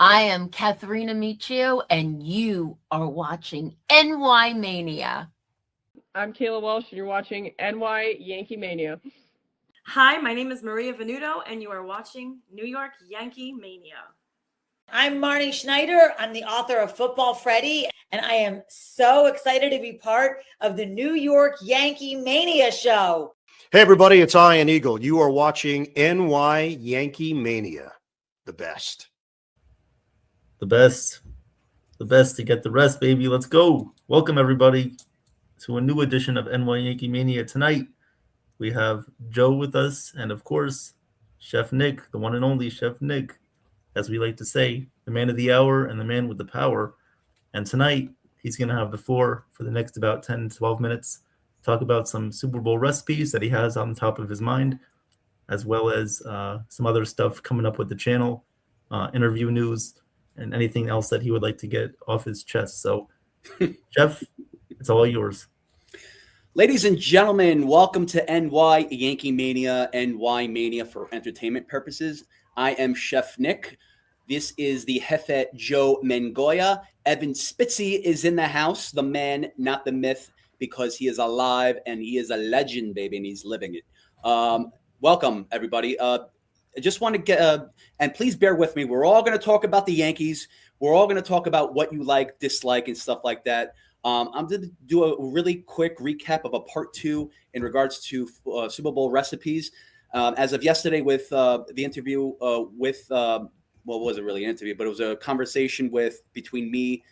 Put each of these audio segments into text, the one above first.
I am Katharina Michio, and you are watching NY Mania. I'm Kayla Walsh, and you're watching NY Yankee Mania. Hi, my name is Maria Venuto, and you are watching New York Yankee Mania. I'm Marnie Schneider. I'm the author of Football Freddy, and I am so excited to be part of the New York Yankee Mania show. Hey, everybody, it's Ian Eagle. You are watching NY Yankee Mania, the best. The best to get the rest, baby. Let's go. Welcome, everybody, to a new edition of NY Yankee Mania. Tonight, we have Joe with us, and of course, Chef Nick, the one and only Chef Nick, as we like to say, the man of the hour and the man with the power. And tonight, he's going to have the floor for the next about 10 to 12 minutes, talk about some Super Bowl recipes that he has on top of his mind, as well as some other stuff coming up with the channel, interview news, and anything else that he would like to get off his chest. So, Jeff, it's all yours. Ladies and gentlemen, welcome to NY Yankee Mania, NY Mania for entertainment purposes. I am Chef Nick. This is the Jefe Joe Mengoya. Evan Spitzy is in the house, the man, not the myth, because he is alive and he is a legend, baby, and he's living it. Welcome, everybody. I just want to get, and please bear with me. We're all going to talk about the Yankees. We're all going to talk about what you like, dislike, and stuff like that. I'm going to do a really quick recap of a part 2 in regards to Super Bowl recipes. As of yesterday with the interview with, well, it wasn't really an interview, but it was a conversation between me,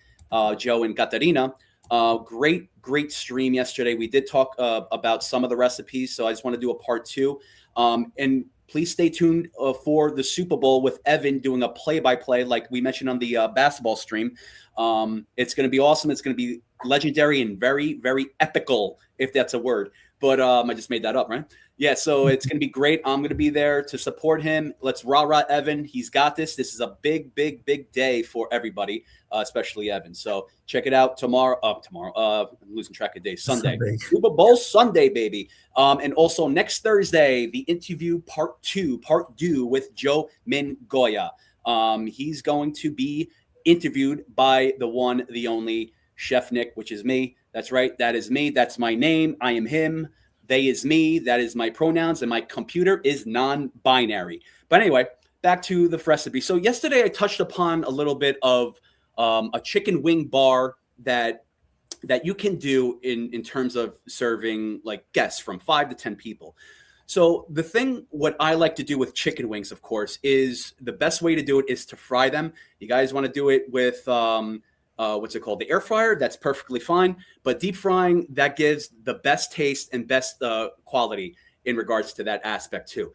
Joe, and Katarina. Great stream yesterday. We did talk about some of the recipes, so I just want to do a part 2. And please stay tuned for the Super Bowl with Evan doing a play-by-play like we mentioned on the basketball stream. It's going to be awesome. It's going to be legendary and very, very epical, if that's a word. But I just made that up, right? Yeah, so it's going to be great. I'm going to be there to support him. Let's rah-rah Evan. He's got this. This is a big, big, big day for everybody, especially Evan. So check it out tomorrow. I'm losing track of days. Sunday. Super Bowl Sunday, baby. And also next Thursday, the interview part 2 with Joe Mengoya. He's going to be interviewed by the one, the only Chef Nick, which is me. That's right. That is me. That's my name. I am him. They is me. That is my pronouns. And my computer is non-binary. But anyway, back to the recipe. So yesterday I touched upon a little bit of a chicken wing bar that you can do in terms of serving like guests from 5 to 10 people. So the thing, what I like to do with chicken wings, of course, is the best way to do it is to fry them. You guys want to do it with what's it called? The air fryer. That's perfectly fine. But deep frying, that gives the best taste and best quality in regards to that aspect too.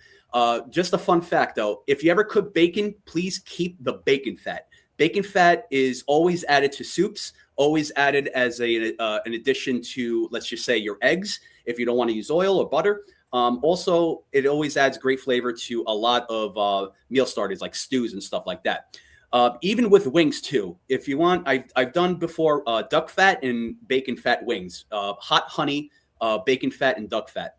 Just a fun fact though, if you ever cook bacon, please keep the bacon fat. Bacon fat is always added to soups, always added as an addition to, let's just say, your eggs, if you don't want to use oil or butter. Also, it always adds great flavor to a lot of meal starters like stews and stuff like that. Even with wings too, if you want, I've done before duck fat and bacon fat wings, hot honey, bacon fat and duck fat.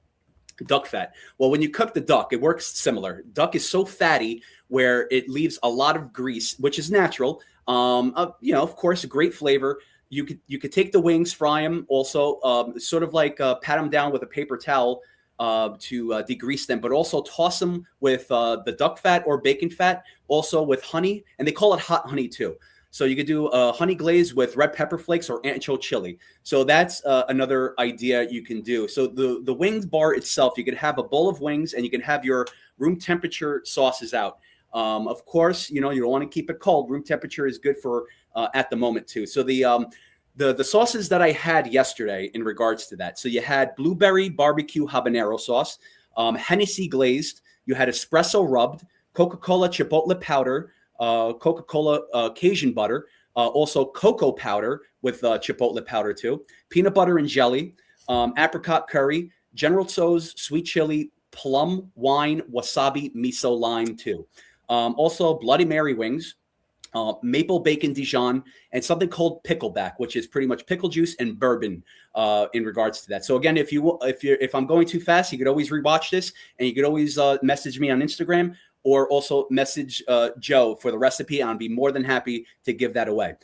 Well, when you cook the duck, it works similar. Duck is so fatty where it leaves a lot of grease, which is natural. Of course, a great flavor. You could take the wings, fry them, also sort of like pat them down with a paper towel to degrease them, but also toss them with the duck fat or bacon fat, also with honey, and they call it hot honey too. So you could do honey glaze with red pepper flakes or ancho chili. So that's another idea you can do. So the wings bar itself, you could have a bowl of wings and you can have your room temperature sauces out. Of course, you don't want to keep it cold. Room temperature is good for at the moment too. So the sauces that I had yesterday in regards to that. So you had blueberry barbecue habanero sauce, Hennessy glazed, you had espresso rubbed, Coca-Cola chipotle powder, Coca-Cola Cajun butter, also cocoa powder with chipotle powder too, peanut butter and jelly, apricot curry, General Tso's sweet chili, plum wine, wasabi, miso lime too. Also Bloody Mary wings, maple bacon Dijon, and something called pickleback, which is pretty much pickle juice and bourbon in regards to that. So again, if I'm going too fast, you could always rewatch this, and you could always message me on Instagram or also message Joe for the recipe. I'll be more than happy to give that away.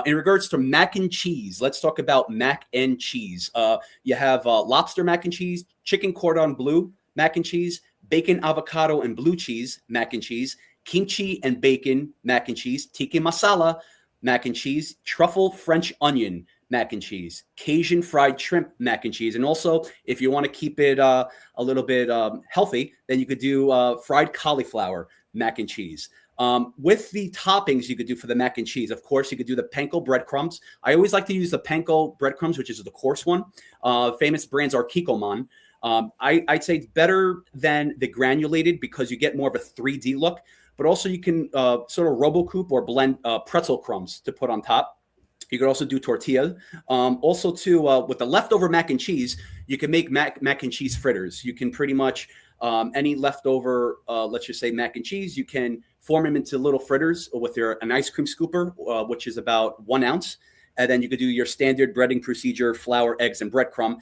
In regards to mac and cheese, let's talk about mac and cheese. You have lobster mac and cheese, chicken cordon bleu mac and cheese, bacon, avocado, and blue cheese mac and cheese, kimchi and bacon mac and cheese, tikka masala mac and cheese, truffle French onion mac and cheese, Cajun fried shrimp mac and cheese. And also, if you want to keep it a little bit healthy, then you could do fried cauliflower mac and cheese. With the toppings you could do for the mac and cheese, of course, you could do the panko breadcrumbs. I always like to use the panko breadcrumbs, which is the coarse one. Famous brands are Kikkoman. I'd say it's better than the granulated because you get more of a 3D look. But also you can sort of RoboCoupe or blend pretzel crumbs to put on top. You could also do tortilla. Also, too, with the leftover mac and cheese, you can make mac and cheese fritters. You can pretty much any leftover, let's just say mac and cheese, you can form them into little fritters with an ice cream scooper, which is about 1 ounce. And then you could do your standard breading procedure, flour, eggs, and breadcrumb.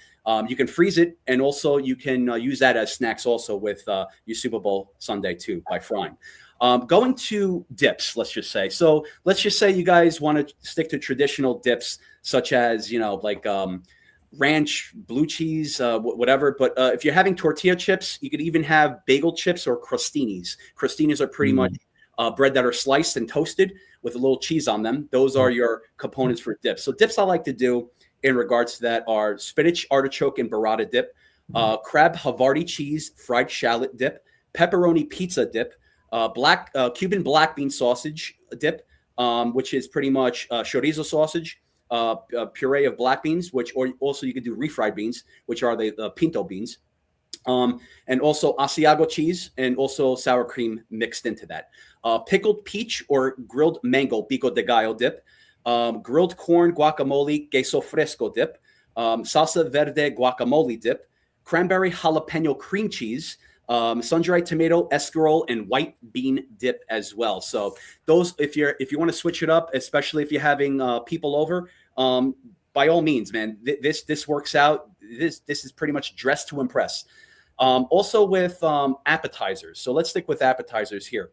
You can freeze it, and also you can use that as snacks also with your Super Bowl Sunday too by frying. Going to dips, let's just say. So let's just say you guys want to stick to traditional dips, such as, like ranch, blue cheese, whatever. But if you're having tortilla chips, you could even have bagel chips or crostinis. Crostinis are pretty much bread that are sliced and toasted with a little cheese on them. Those are your components for dips. So dips I like to do in regards to that are spinach, artichoke, and burrata dip, crab Havarti cheese, fried shallot dip, pepperoni pizza dip, Cuban black bean sausage dip, which is pretty much chorizo sausage, puree of black beans, or also you could do refried beans, which are the pinto beans, and also Asiago cheese and also sour cream mixed into that. Pickled peach or grilled mango pico de gallo dip, grilled corn guacamole queso fresco dip, salsa verde guacamole dip, cranberry jalapeno cream cheese, sun-dried tomato, escarole, and white bean dip as well. So those, if you want to switch it up, especially if you're having people over, by all means, man, this works out. This is pretty much dressed to impress. Also with appetizers. So let's stick with appetizers here.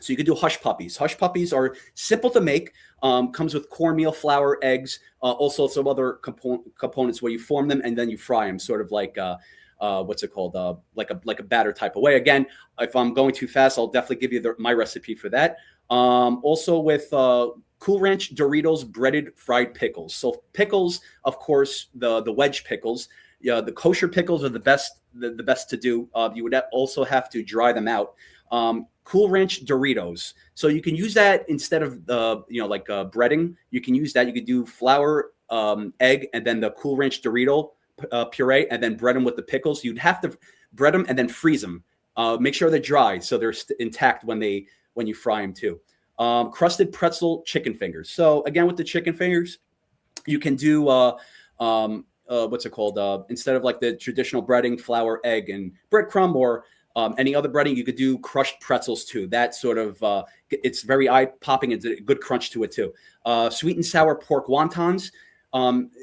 So you could do hush puppies. Hush puppies are simple to make. Comes with cornmeal, flour, eggs, also some other components where you form them and then you fry them, sort of like what's it called? Like a batter type of way. Again, if I'm going too fast, I'll definitely give you my recipe for that. Also with Cool Ranch Doritos breaded fried pickles. So pickles, of course, the wedge pickles. Yeah, the kosher pickles are the best to do. You would also have to dry them out. Cool Ranch Doritos. So you can use that instead of breading. You can use that. You could do flour, egg, and then the Cool Ranch Dorito puree, and then bread them with the pickles. You'd have to bread them and then freeze them. Make sure they're dry so they're intact when you fry them too. Crusted pretzel chicken fingers. So again, with the chicken fingers, you can do what's it called? Instead of like the traditional breading, flour, egg, and breadcrumb, or any other breading, you could do crushed pretzels too. That sort of it's very eye-popping. It's a good crunch to it too. Sweet and sour pork wontons.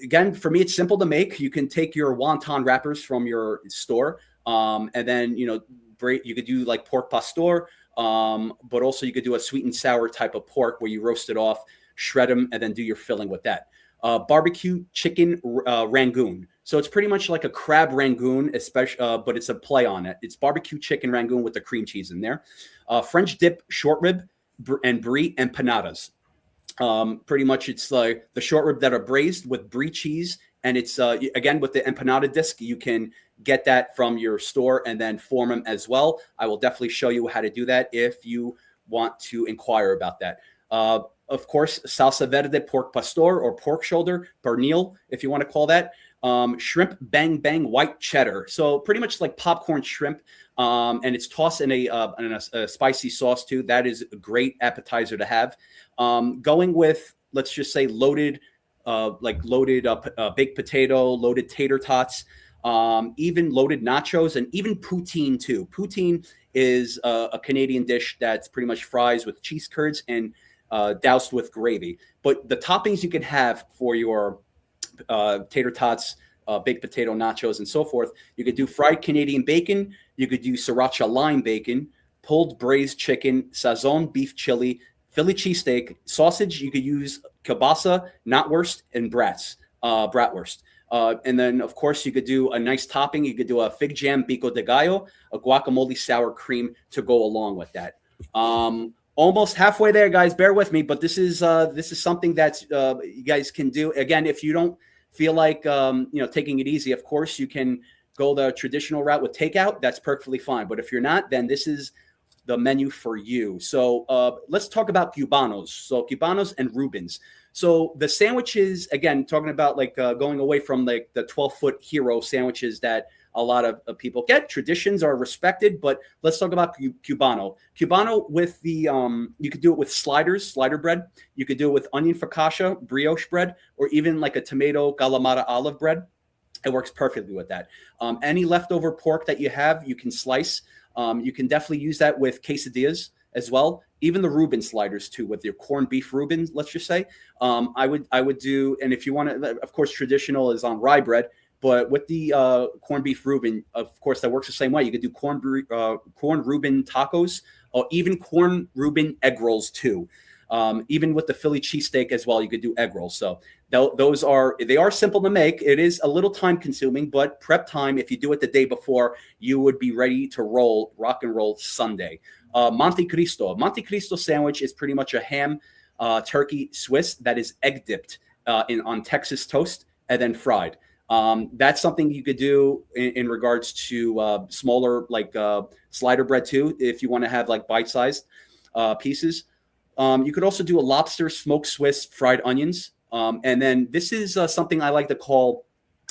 Again, for me, it's simple to make. You can take your wonton wrappers from your store, and then you could do like pork pastor, but also you could do a sweet and sour type of pork where you roast it off, shred them, and then do your filling with that. Barbecue chicken rangoon. So it's pretty much like a crab rangoon, especially, but it's a play on it. It's barbecue chicken rangoon with the cream cheese in there. French dip short rib and brie empanadas. Pretty much it's like the short rib that are braised with brie cheese. And it's, again, with the empanada disc, you can get that from your store and then form them as well. I will definitely show you how to do that if you want to inquire about that. Of course, salsa verde pork pastor or pork shoulder, pernil, if you want to call that. Shrimp bang bang white cheddar. So pretty much like popcorn shrimp, and it's tossed in a spicy sauce too. That is a great appetizer to have. Going with, let's just say, loaded baked potato, loaded tater tots, even loaded nachos, and even poutine too. Poutine is a Canadian dish that's pretty much fries with cheese curds and doused with gravy. But the toppings you could have for your tater tots, baked potato nachos, and so forth, you could do fried Canadian bacon. You could do sriracha lime bacon, pulled braised chicken, sazon beef chili, Philly cheesesteak, sausage. You could use kielbasa, knotwurst, and bratwurst. And then, of course, you could do a nice topping. You could do a fig jam pico de gallo, a guacamole sour cream to go along with that. Almost halfway there, guys. Bear with me, but this is something that you guys can do. Again, if you don't feel like taking it easy, of course, you can go the traditional route with takeout. That's perfectly fine. But if you're not, then this is the menu for you. So let's talk about cubanos. So cubanos and Rubens. So the sandwiches, again, talking about like going away from like the 12-foot hero sandwiches that a lot of people get. Traditions are respected, but let's talk about Cubano. Cubano with the, you could do it with slider bread. You could do it with onion focaccia, brioche bread, or even like a tomato galamata olive bread. It works perfectly with that. Any leftover pork that you have, you can slice. You can definitely use that with quesadillas as well. Even the Reuben sliders too, with your corned beef Reubens, let's just say. I would do, and if you want to, of course, traditional is on rye bread, but with the corned beef Reuben, of course, that works the same way. You could do corn Reuben tacos, or even corn Reuben egg rolls too. Even with the Philly cheesesteak as well, you could do egg rolls. So those are simple to make. It is a little time consuming, but prep time, if you do it the day before, you would be ready to rock and roll Sunday. Monte Cristo sandwich is pretty much a ham turkey Swiss that is egg dipped on Texas toast and then fried. That's something you could do in regards to smaller like slider bread too, if you want to have like bite-sized pieces. You could also do a lobster smoked Swiss fried onions. And then this is something I like to call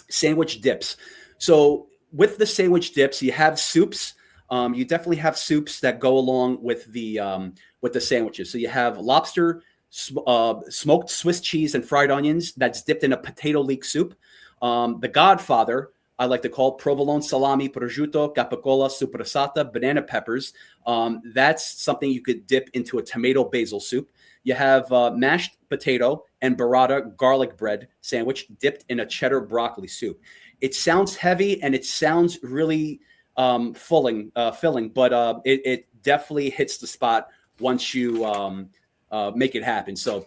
sandwich dips. So with the sandwich dips, you have soups. You definitely have soups that go along with the sandwiches. So you have lobster, smoked Swiss cheese and fried onions that's dipped in a potato leek soup. The Godfather, I like to call provolone, salami, prosciutto, capicola, supersata, banana peppers. That's something you could dip into a tomato basil soup. You have mashed potato and burrata garlic bread sandwich dipped in a cheddar broccoli soup. It sounds heavy and it sounds really filling, but it definitely hits the spot once you make it happen. So,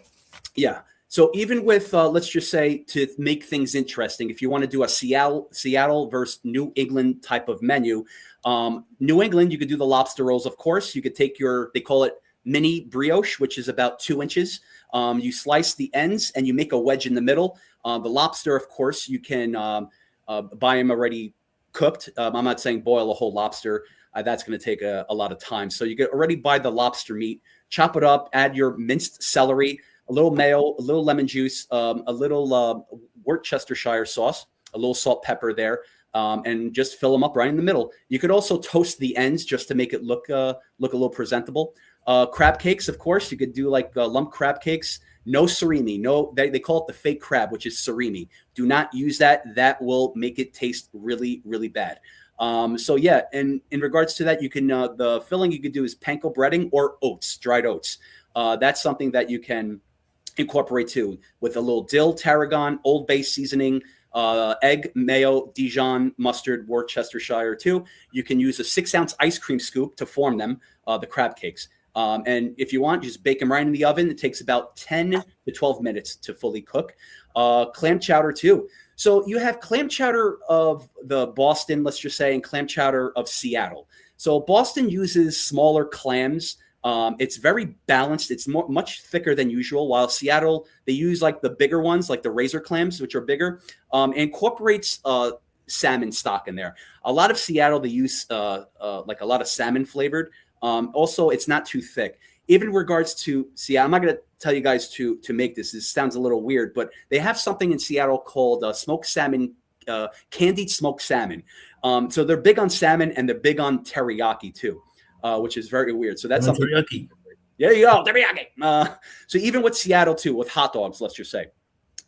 yeah. So even with, let's just say, to make things interesting, if you want to do a Seattle versus New England type of menu, New England, you could do the lobster rolls, of course. You could take they call it mini brioche, which is about 2 inches. You slice the ends and you make a wedge in the middle. The lobster, of course, you can buy them already cooked. I'm not saying boil a whole lobster. That's going to take a lot of time. So you could already buy the lobster meat, chop it up, add your minced celery, a little mayo, a little lemon juice, a little Worcestershire sauce, a little salt, pepper there, and just fill them up right in the middle. You could also toast the ends just to make it look a little presentable. Crab cakes, of course, you could do like lump crab cakes. No surimi. No, they call it the fake crab, which is surimi. Do not use that. That will make it taste really, really bad. So yeah, and in regards to that, you can the filling you could do is panko breading or oats, dried oats. That's something that you can incorporate too, with a little dill, tarragon, Old Bay seasoning, egg, mayo, Dijon mustard, Worcestershire too. You can use a 6-ounce ice cream scoop to form them, the crab cakes. And if you want, just bake them right in the oven. It takes about 10 to 12 minutes to fully cook. Clam chowder too. So you have clam chowder of the Boston, let's just say, and clam chowder of Seattle. So Boston uses smaller clams. It's very balanced. It's much thicker than usual, while Seattle, they use like the bigger ones, like the razor clams, which are bigger, incorporates salmon stock in there. A lot of Seattle, they use like a lot of salmon flavored. Also, it's not too thick. Even in regards to Seattle, I'm not going to tell you guys to make this. This sounds a little weird, but they have something in Seattle called smoked salmon, candied smoked salmon. So they're big on salmon and they're big on teriyaki too. Which is very weird. So that's something. Teriyaki. There you go, teriyaki. So even with Seattle too, with hot dogs, let's just say,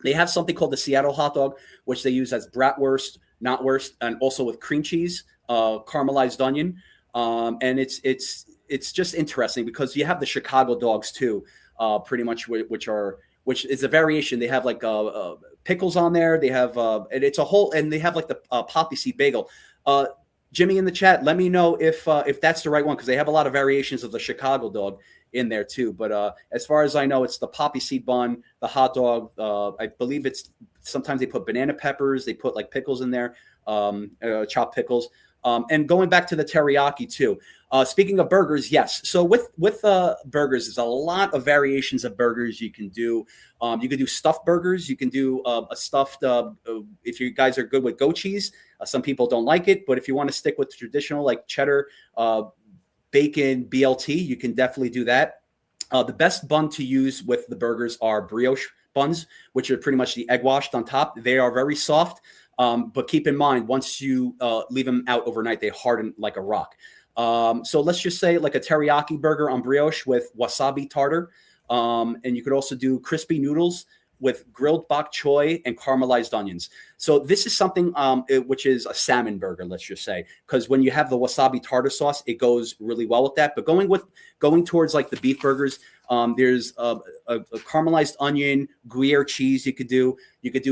they have something called the Seattle hot dog, which they use as bratwurst, knotwurst, and also with cream cheese, caramelized onion. And it's just interesting because you have the Chicago dogs too, pretty much, which is a variation. They have like pickles on there. They have and it's a whole, and they have like the poppy seed bagel. Jimmy in the chat, let me know if that's the right one, because they have a lot of variations of the Chicago dog in there too. But as far as I know, it's the poppy seed bun, the hot dog. I believe it's sometimes they put banana peppers, they put like pickles in there, chopped pickles. And going back to the teriyaki too. Speaking of burgers, yes. So with burgers, there's a lot of variations of burgers you can do. You can do stuffed burgers. You can do a stuffed. If you guys are good with goat cheese, some people don't like it, but if you want to stick with the traditional like cheddar, bacon, BLT, you can definitely do that. The best bun to use with the burgers are brioche buns, which are pretty much the egg washed on top. They are very soft. But keep in mind, once you leave them out overnight, they harden like a rock. So let's just say like a teriyaki burger on brioche with wasabi tartar. And you could also do crispy noodles with grilled bok choy and caramelized onions. So this is something which is a salmon burger, let's just say, because when you have the wasabi tartar sauce, it goes really well with that. But going towards like the beef burgers, there's a caramelized onion, Gruyere cheese. You could do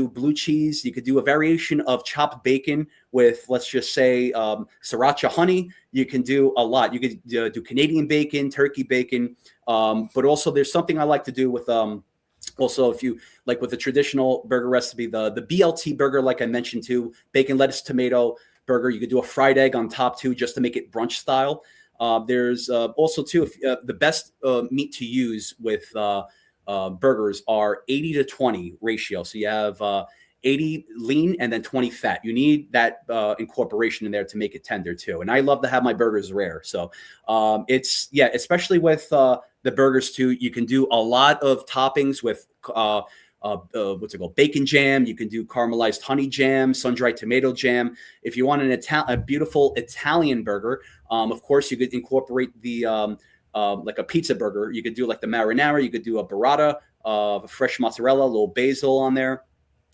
blue cheese. You could do a variation of chopped bacon with, let's just say, sriracha honey. You can do a lot. You could do Canadian bacon, turkey bacon. But also there's something I like to do with also, if you like with the traditional burger recipe, the BLT burger, like I mentioned too, bacon, lettuce, tomato burger, you could do a fried egg on top too, just to make it brunch style. There's also too, the best meat to use with burgers are 80-20 ratio. So you have 80 lean and then 20 fat. You need that incorporation in there to make it tender too. And I love to have my burgers rare. So especially with the burgers too, you can do a lot of toppings with what's it called? Bacon jam. You can do caramelized honey jam, sun-dried tomato jam. If you want a beautiful Italian burger, of course you could incorporate the like a pizza burger. You could do like the marinara. You could do a burrata, fresh mozzarella, a little basil on there.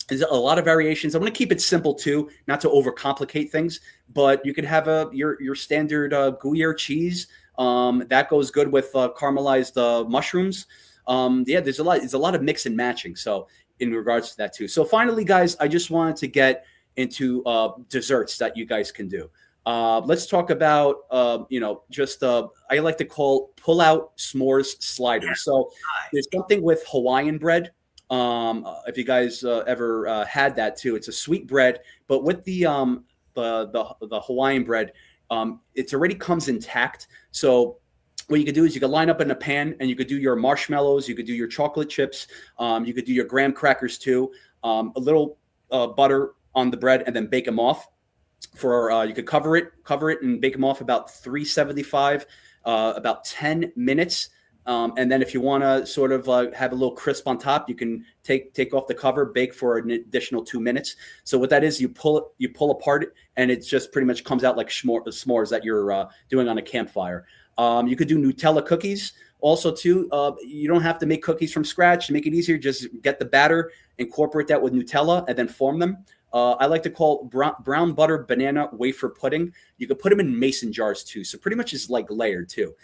There's a lot of variations. I'm going to keep it simple too, not to overcomplicate things. But you could have your standard Gruyere cheese that goes good with caramelized mushrooms. There's a lot of mix and matching. So in regards to that too. So finally, guys, I just wanted to get into desserts that you guys can do. Let's talk about I like to call pull-out s'mores sliders. So there's something with Hawaiian bread. If you guys ever had that too, it's a sweet bread, but with the Hawaiian bread, it already comes intact. So what you could do is you could line up in a pan and you could do your marshmallows, you could do your chocolate chips, you could do your graham crackers too, a little butter on the bread, and then bake them off. You could cover it and bake them off about 375, about 10 minutes. And then if you want to sort of have a little crisp on top, you can take off the cover, bake for an additional 2 minutes. So what that is, you pull apart, and it just pretty much comes out like s'mores that you're doing on a campfire. You could do Nutella cookies also too. You don't have to make cookies from scratch. To make it easier, just get the batter, incorporate that with Nutella, and then form them. I like to call brown butter banana wafer pudding. You could put them in mason jars too. So pretty much is like layered too.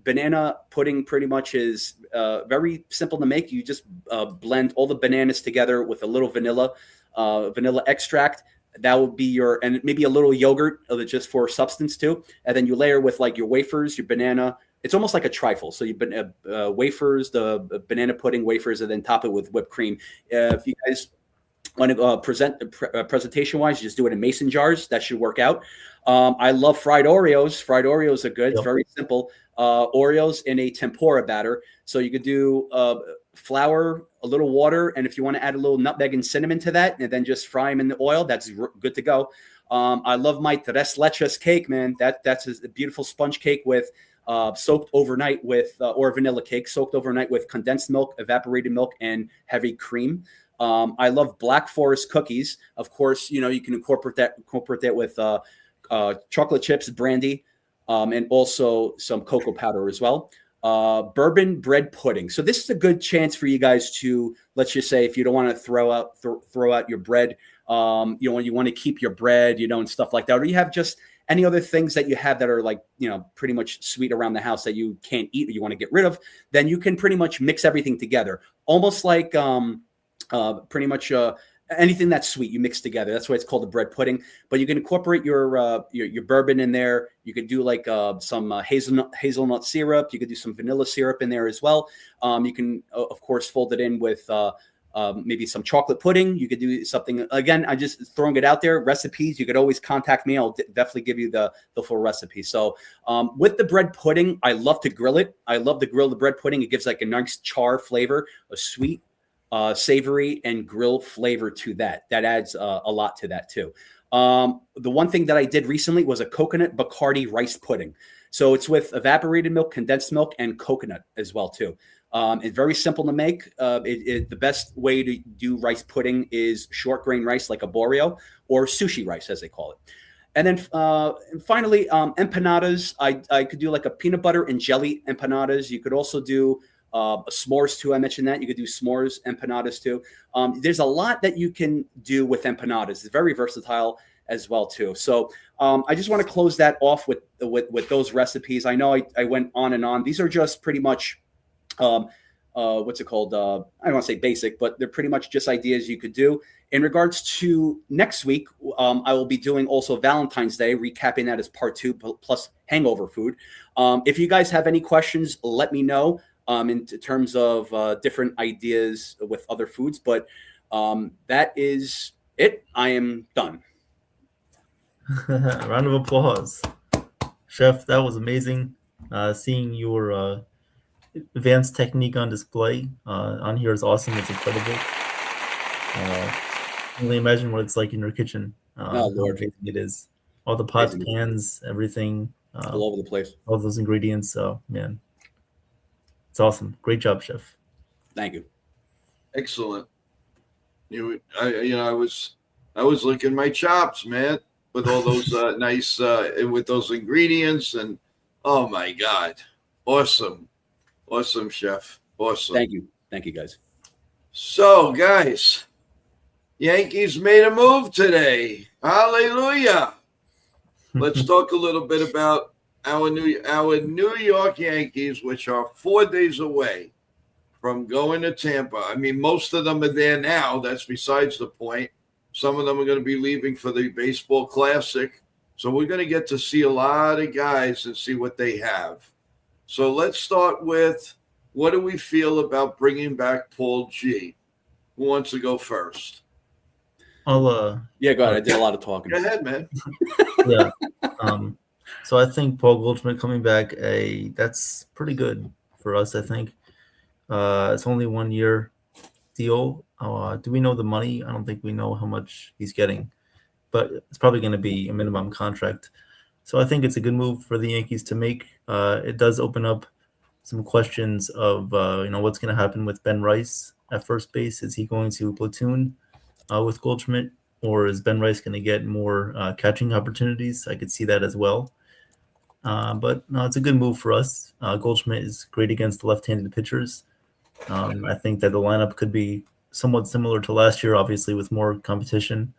Banana pudding pretty much is very simple to make. You just blend all the bananas together with a little vanilla extract. That would be and maybe a little yogurt just for substance too. And then you layer with like your wafers, your banana. It's almost like a trifle. So you wafers, the banana pudding wafers, and then top it with whipped cream. If you guys want to presentation wise, you just do it in mason jars. That should work out. I love fried Oreos. Fried Oreos are good. Yep. It's very simple. Oreos in a tempura batter. So you could do flour, a little water, and if you want to add a little nutmeg and cinnamon to that, and then just fry them in the oil, that's good to go. I love my tres leches cake, man. That's a beautiful sponge cake with soaked overnight with or vanilla cake soaked overnight with condensed milk, evaporated milk, and heavy cream. I love Black Forest cookies. Of course, you can incorporate that with chocolate chips, brandy, and also some cocoa powder as well. Bourbon bread pudding. So this is a good chance for you guys to, let's just say, if you don't want to throw out your bread, you want to keep your bread, and stuff like that, or you have just any other things that you have that are like, pretty much sweet around the house that you can't eat or you want to get rid of, then you can pretty much mix everything together, almost like pretty much anything that's sweet, you mix together. That's why it's called a bread pudding. But you can incorporate your bourbon in there. You could do like some hazelnut syrup. You could do some vanilla syrup in there as well. You can, of course, fold it in with maybe some chocolate pudding. You could do something. Again, I'm just throwing it out there. Recipes, you could always contact me. I'll definitely give you the full recipe. So with the bread pudding, I love to grill it. I love to grill the bread pudding. It gives like a nice char flavor, a sweet, savory, and grill flavor to that. That adds a lot to that too. The one thing that I did recently was a coconut Bacardi rice pudding. So it's with evaporated milk, condensed milk, and coconut as well too. It's very simple to make. The best way to do rice pudding is short grain rice like a Boreo, or sushi rice as they call it. And then finally, empanadas. I could do like a peanut butter and jelly empanadas. You could also do s'mores too. I mentioned that. You could do s'mores empanadas too. There's a lot that you can do with empanadas. It's very versatile as well too. So I just want to close that off with those recipes. I know I went on and on. These are just pretty much what's it called? I don't want to say basic, but they're pretty much just ideas you could do. In regards to next week, I will be doing also Valentine's Day, recapping that as part 2 plus hangover food. If you guys have any questions, let me know in terms of different ideas with other foods. But that is it. I am done. Round of applause. Chef, that was amazing. Seeing your advanced technique on display on here is awesome. It's incredible. Only imagine what it's like in your kitchen. Oh, Lord. How amazing it is. All the pots, pans, everything. All over the place. All those ingredients. So, man, it's awesome. Great job, Chef. Thank you. Excellent. I was licking my chops, man, with all those nice with those ingredients, and oh my God, awesome, chef, awesome. Thank you, guys. So, guys, Yankees made a move today. Hallelujah. Let's talk a little bit about our New York Yankees, which are 4 days away from going to Tampa. I mean, most of them are there now. That's besides the point. Some of them are going to be leaving for the baseball classic. So we're going to get to see a lot of guys and see what they have. So let's start with, what do we feel about bringing back Paul G? Who wants to go first? I'll go ahead. I did a lot of talking. Go ahead, man. Yeah. So I think Paul Goldschmidt coming back, that's pretty good for us, I think. It's only 1 year deal. Do we know the money? I don't think we know how much he's getting, but it's probably going to be a minimum contract. So I think it's a good move for the Yankees to make. It does open up some questions of what's going to happen with Ben Rice at first base. Is he going to platoon with Goldschmidt, or is Ben Rice going to get more catching opportunities? I could see that as well. But no, it's a good move for us. Goldschmidt is great against the left-handed pitchers. I think that the lineup could be somewhat similar to last year, obviously with more competition.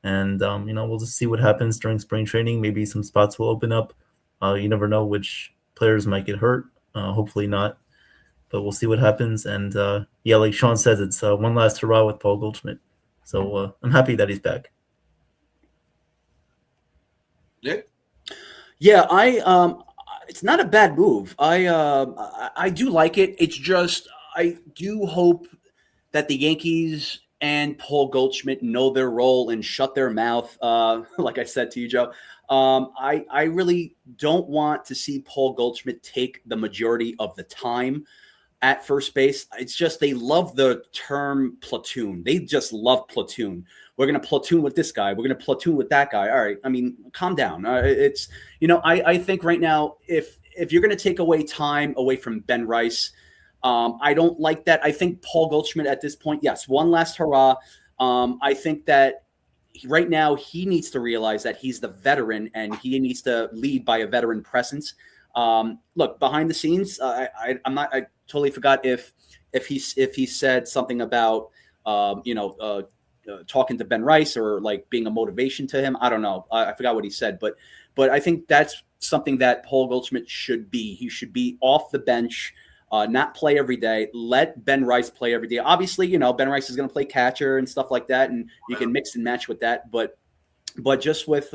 And, we'll just see what happens during spring training. Maybe some spots will open up. You never know which players might get hurt. Hopefully not. But we'll see what happens. And, like Sean says, it's one last hurrah with Paul Goldschmidt. So I'm happy that he's back. Nick? Yeah, it's not a bad move. I do like it. It's just I do hope that the Yankees and Paul Goldschmidt know their role and shut their mouth. Like I said to you, Joe, I really don't want to see Paul Goldschmidt take the majority of the time at first base. It's just they love the term platoon. They just love platoon. We're going to platoon with this guy. We're going to platoon with that guy. All right. I mean, calm down. I think right now, if you're going to take away time away from Ben Rice, I don't like that. I think Paul Goldschmidt at this point, yes, one last hurrah. I think that right now he needs to realize that he's the veteran and he needs to lead by a veteran presence. Look, behind the scenes, I totally forgot if he said something about talking to Ben Rice or like being a motivation to him. I don't know. I forgot what he said, but I think that's something that Paul Goldschmidt should be. He should be off the bench. not play every day. Let Ben Rice play every day. Obviously, Ben Rice is going to play catcher and stuff like that, and you can mix and match with that. But just with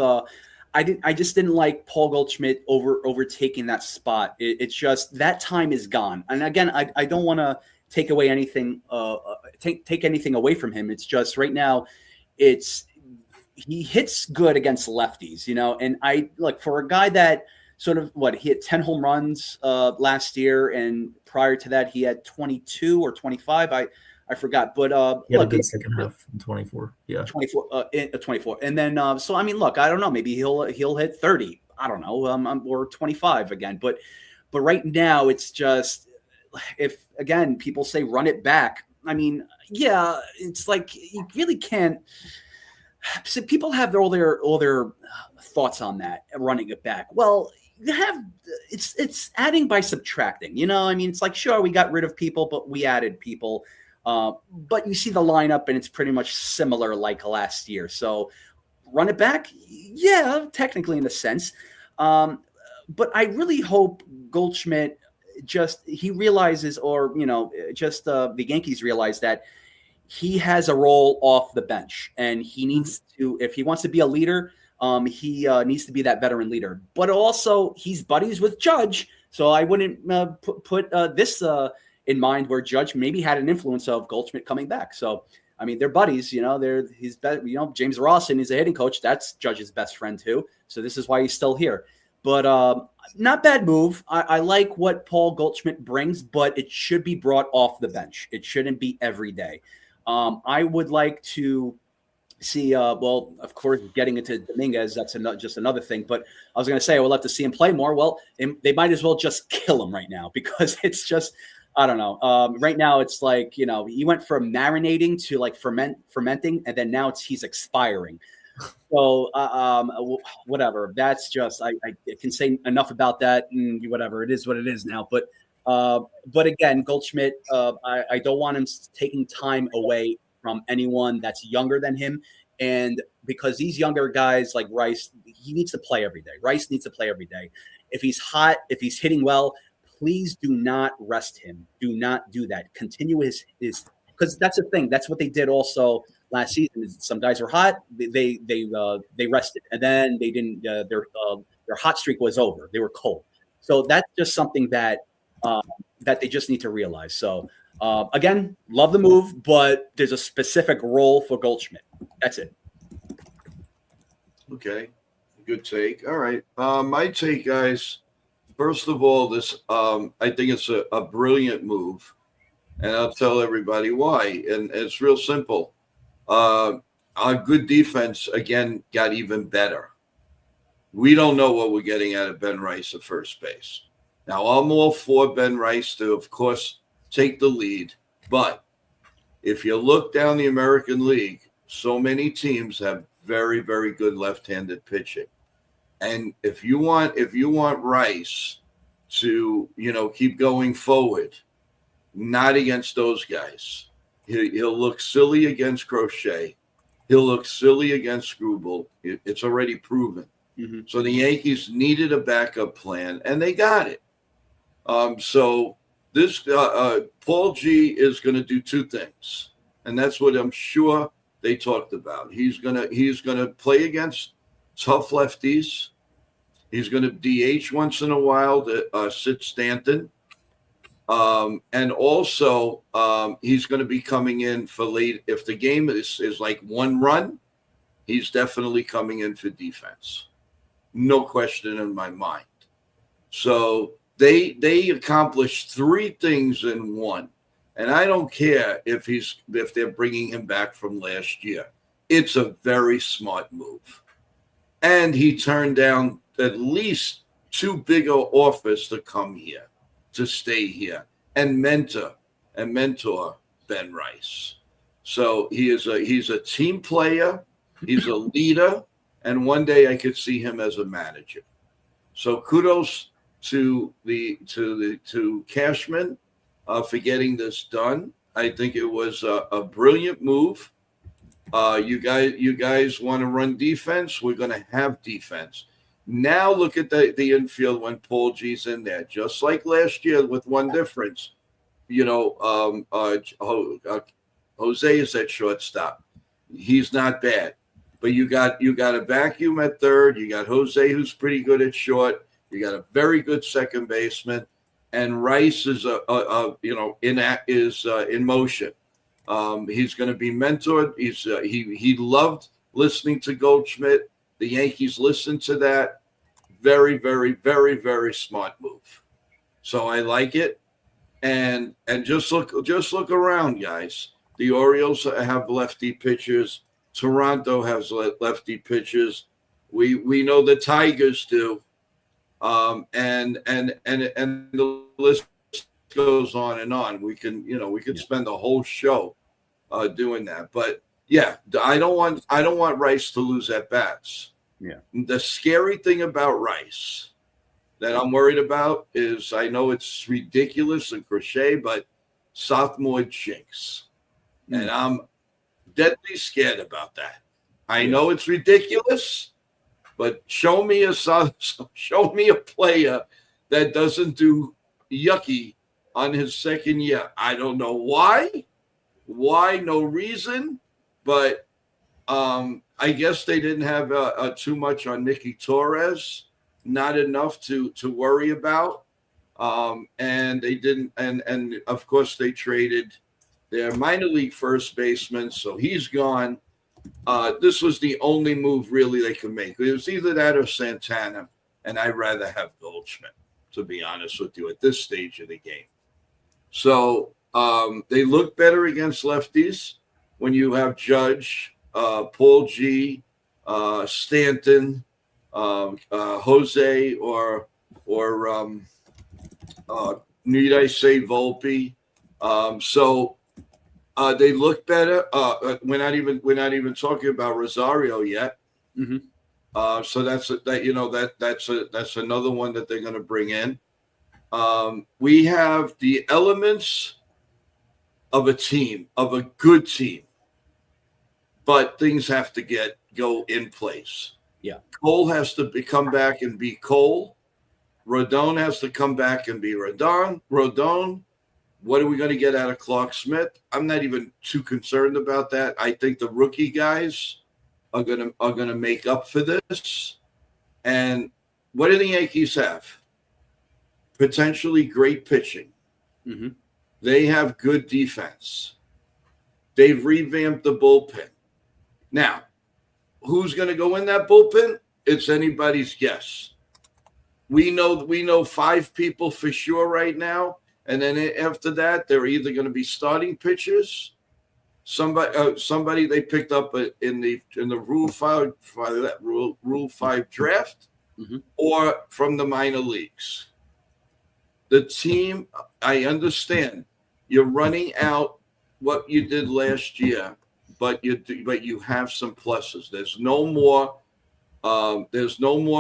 I just didn't like Paul Goldschmidt overtaking that spot. It's just that time is gone. And again, I don't want to take away anything, take anything away from him. It's just right now, he hits good against lefties, and I like for a guy that sort of he had 10 home runs last year, and prior to that he had 22 or 25. I forgot, but he had a good second half in 24. Yeah, 24, and then so I mean, look, I don't know, maybe he'll hit 30. I don't know, or 25 again, but right now it's just if again people say run it back. I mean, yeah, it's like you really can't. So people have all their thoughts on that running it back. Well, you have it's adding by subtracting. I mean, it's like sure we got rid of people, but we added people. But you see the lineup, and it's pretty much similar like last year. So run it back, yeah, technically in a sense. But I really hope Goldschmidt he realizes, or the Yankees realize that he has a role off the bench, and he needs to, if he wants to be a leader, he needs to be that veteran leader. But also, he's buddies with Judge, so I wouldn't put this in mind where Judge maybe had an influence of Goldschmidt coming back. So, I mean, they're buddies. James Rawson is a hitting coach. That's Judge's best friend too. So this is why he's still here. But not bad move. I like what Paul Goldschmidt brings, but it should be brought off the bench. It shouldn't be every day. I would like to see, of course, getting into Dominguez, that's just another thing. But I was going to say I would love to see him play more. Well, they might as well just kill him right now, because it's just, I don't know. Right now, it's like, he went from marinating to like fermenting, and then now he's expiring. So whatever. That's just I can say enough about that. And whatever, it is what it is now. But again, Goldschmidt, I don't want him taking time away from anyone that's younger than him. And because these younger guys like Rice, he needs to play every day. Rice needs to play every day. If he's hot, if he's hitting well, please do not rest him. Do not do that. Continue his because that's the thing. That's what they did also last season. Some guys were hot. They rested, and then they didn't. Their hot streak was over. They were cold. So that's just something that they just need to realize. So again, love the move, but there's a specific role for Goldschmidt. That's it. Okay, good take. All right, my take, guys. First of all, this I think it's a brilliant move, and I'll tell everybody why. And it's real simple. Our good defense again got even better. We don't know what we're getting out of Ben Rice at first base. Now, I'm all for Ben Rice to, of course, take the lead. But if you look down the American League, so many teams have very, very good left-handed pitching. And if you want Rice to, keep going forward, not against those guys. He'll look silly against Crochet. He'll look silly against Screwball. It's already proven. Mm-hmm. So the Yankees needed a backup plan, and they got it. So this Paul G is going to do two things, and that's what I'm sure they talked about. He's gonna play against tough lefties. He's going to DH once in a while to sit Stanton. And also he's going to be coming in for late. If the game is like one run, he's definitely coming in for defense. No question in my mind. So they accomplished three things in one. And I don't care if they're bringing him back from last year. It's a very smart move. And he turned down at least two bigger offers to come here, to stay here, and mentor Ben Rice. So he's a team player, he's a leader, and one day I could see him as a manager. So kudos to Cashman for getting this done. I think it was a brilliant move. You guys want to run defense? We're going to have defense. Now look at the infield when Paul G's in there, just like last year, with one difference. Jose is at shortstop. He's not bad, but you got a vacuum at third. You got Jose, who's pretty good at short. You got a very good second baseman, and Rice is in motion. He's going to be mentored. He loved listening to Goldschmidt. The Yankees listened to that. Very, very, very, very smart move. So I like it. And just look around, guys. The Orioles have lefty pitchers. Toronto has lefty pitchers. We know the Tigers do. And the list goes on and on. We could spend the whole show doing that. But yeah, I don't want Rice to lose at bats. Yeah. The scary thing about Rice that I'm worried about is, I know it's ridiculous and cliche, but sophomore jinx. And I'm deadly scared about that. I know it's ridiculous, but show me a player that doesn't do yucky on his second year. I don't know why. No reason, but I guess they didn't have too much on Nicky Torres, not enough to worry about, and they didn't. And of course they traded their minor league first baseman, so he's gone. This was the only move really they could make. It was either that or Santana, and I'd rather have Goldschmidt, to be honest with you, at this stage of the game. So they look better against lefties when you have Judge, Paul G, Stanton, Jose, or need I say Volpe? So they look better. We're not even talking about Rosario yet. Mm-hmm. So that's another one that they're going to bring in. We have the elements of a team, of a good team, but things have to go in place. Yeah. Cole has to come back and be Cole. Rodon has to come back and be Rodon. What are we going to get out of Clark Smith? I'm not even too concerned about that. I think the rookie guys are going to make up for this. And what do the Yankees have? Potentially great pitching. Mm-hmm. They have good defense. They've revamped the bullpen. Now, who's going to go in that bullpen? It's anybody's guess. We know 5 people for sure right now, and then after that, they're either going to be starting pitchers, somebody they picked up in the Rule 5 draft, mm-hmm. or from the minor leagues. The team, I understand, you're running out what you did last year, but you have some pluses. There's no more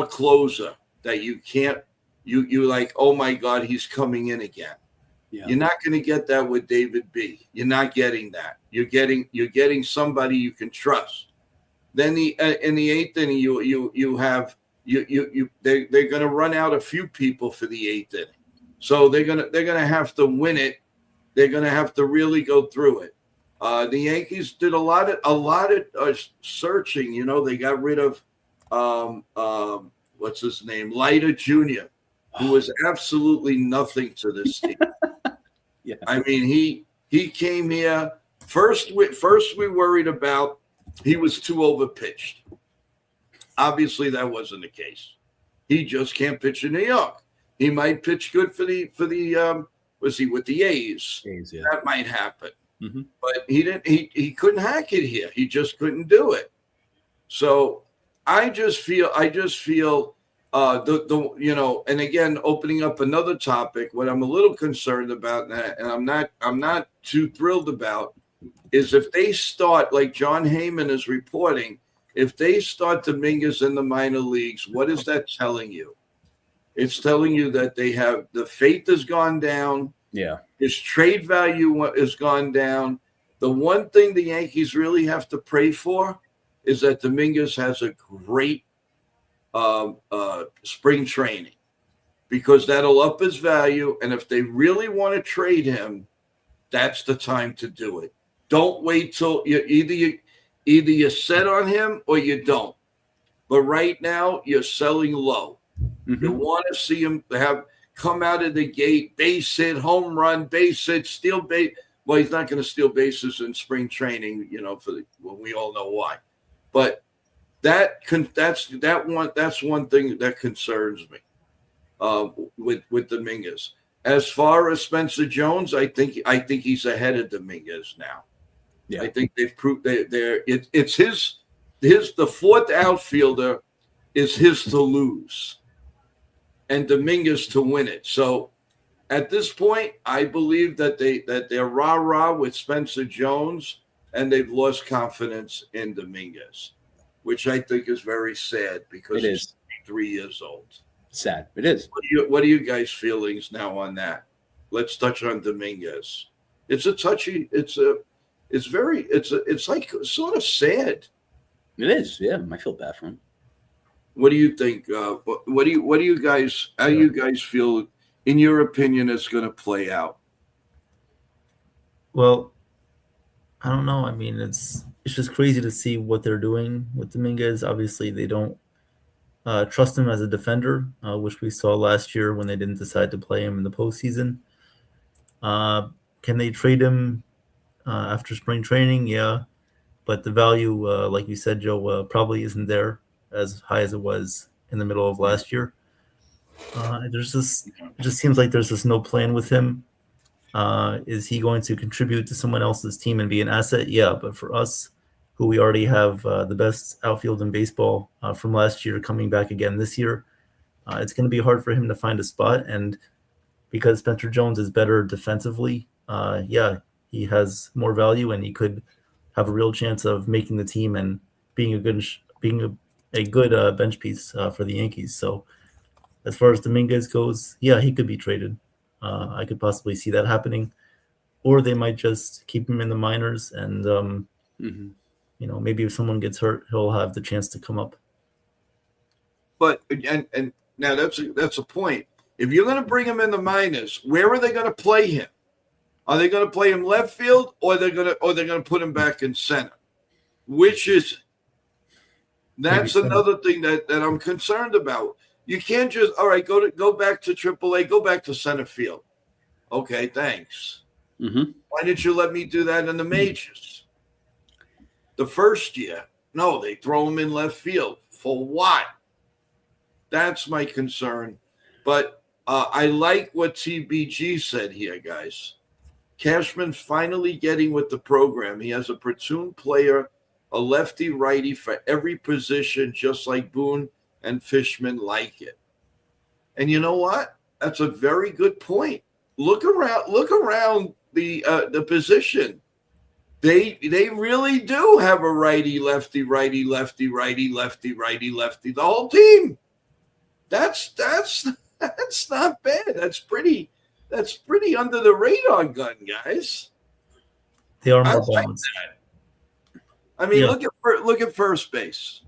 closer that you can't. You like, oh my God, he's coming in again. Yeah. You're not going to get that with David B. You're not getting that. You're getting somebody you can trust. Then in the 8th inning, they're going to run out a few people for the 8th inning. So they're gonna have to win it. They're gonna have to really go through it. The Yankees did a lot of searching. You know, they got rid of what's his name, Leiter Jr., who was absolutely nothing to this team. Yeah. I mean, he came here first. We worried about he was too overpitched. Obviously, that wasn't the case. He just can't pitch in New York. He might pitch good for the was he with the A's? Yeah. That might happen. Mm-hmm. But he didn't. He couldn't hack it here. He just couldn't do it. So I just feel and again, opening up another topic. What I'm a little concerned about, and I'm not too thrilled about, is if they start like John Heyman is reporting. If they start Dominguez in the minor leagues, what is that telling you? It's telling you that they have the faith has gone down. Yeah. His trade value has gone down. The one thing the Yankees really have to pray for is that Dominguez has a great spring training, because that'll up his value. And if they really want to trade him, that's the time to do it. Don't wait till either you set on him or you don't. But right now you're selling low. You want to see him come out of the gate, base hit, home run, base hit, steal base. Well, he's not going to steal bases in spring training, we all know why. But that's one thing that concerns me with Dominguez. As far as Spencer Jones, I think he's ahead of Dominguez now. Yeah. I think they've proved it's his the fourth outfielder is his to lose, and Dominguez to win it. So at this point, I believe that they're rah-rah with Spencer Jones, and they've lost confidence in Dominguez, which I think is very sad because he's 3 years old. Sad. It is. What are you guys' feelings now on that? Let's touch on Dominguez. It's a touchy. It's like sort of sad. It is. Yeah, I feel bad for him. What do you think? What do you guys? How do you guys feel? In your opinion, it's going to play out? Well, I don't know. I mean, it's just crazy to see what they're doing with Dominguez. Obviously, they don't trust him as a defender, which we saw last year when they didn't decide to play him in the postseason. Can they trade him after spring training? Yeah, but the value, like you said, Joe, probably isn't there as high as it was in the middle of last year. It just seems like there's just no plan with him. Is he going to contribute to someone else's team and be an asset? Yeah, but for us, who we already have the best outfield in baseball from last year coming back again this year, it's going to be hard for him to find a spot. And because Spencer Jones is better defensively, he has more value and he could have a real chance of making the team and being a good bench piece for the Yankees. So as far as Dominguez goes, yeah, he could be traded. I could possibly see that happening, or they might just keep him in the minors and maybe if someone gets hurt, he'll have the chance to come up. But and now that's a point. If you're going to bring him in the minors, where are they going to play him? Are they going to play him left field, or they're going to put him back in center? Which is that's another thing that I'm concerned about. You can't just go back to AAA, go back to center field. Okay, thanks. Why didn't you let me do that in the majors? The first year, no, they throw him in left field. For what? That's my concern. But I like what TBG said here, guys. Cashman finally getting with the program. He has a platoon player, a lefty-righty for every position, just like Boone and Fishman like it. And you know what? That's a very good point. Look around the position. They really do have a righty, lefty, righty, lefty, righty, lefty, righty, lefty. The whole team. That's not bad. That's pretty under the radar gun, guys. They are more balanced. I mean, look at first base.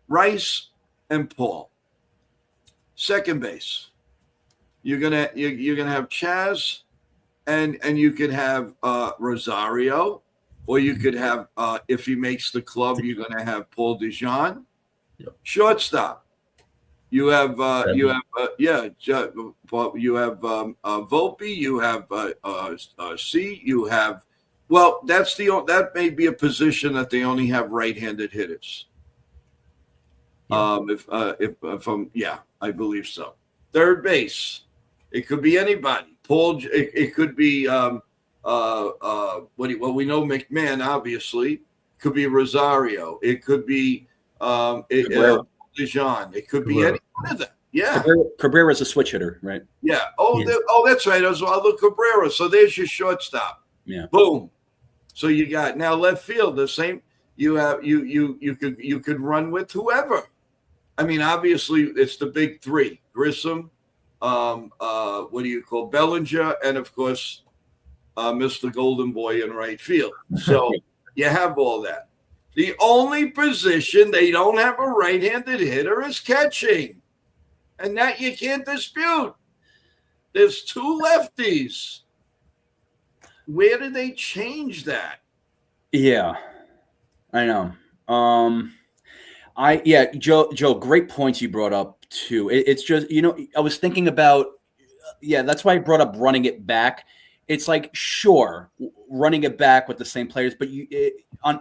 Rice and Paul. Second base. You're gonna have Chaz, and you could have Rosario, or you could have if he makes the club, you're gonna have Paul DeJean. Yep. Shortstop. You have Volpe. You have C. You have that may be a position that they only have right-handed hitters. Yeah. I believe so. Third base, it could be anybody. Paul. It could be we know McMahon, obviously. It could be Rosario. It could be DeJean. It could be any one of them. Yeah. Cabrera's a switch hitter, right? Yeah. That's right. Oswaldo Cabrera. So there's your shortstop. Yeah. Boom. So you got now left field the same. You have you could run with whoever. I mean, obviously it's the big three: Grissom, Bellinger, and of course, Mr. Golden Boy in right field. So you have all that. The only position they don't have a right-handed hitter is catching. And that you can't dispute. There's 2 lefties. Where did they change that? Yeah, I know. Joe, great points you brought up too. It's just, I was thinking about, that's why I brought up running it back. It's like, sure, running it back with the same players, but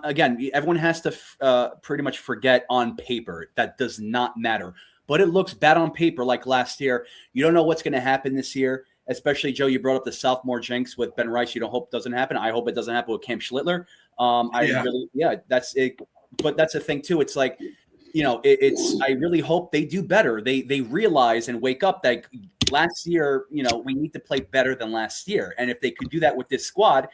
again, everyone has to pretty much forget on paper that does not matter. But it looks bad on paper like last year. You don't know what's going to happen this year, especially, Joe, you brought up the sophomore jinx with Ben Rice. You don't hope it doesn't happen. I hope it doesn't happen with Cam Schlittler. That's it. But that's the thing, too. It's like, I really hope they do better. They realize and wake up that last year, we need to play better than last year. And if they could do that with this squad,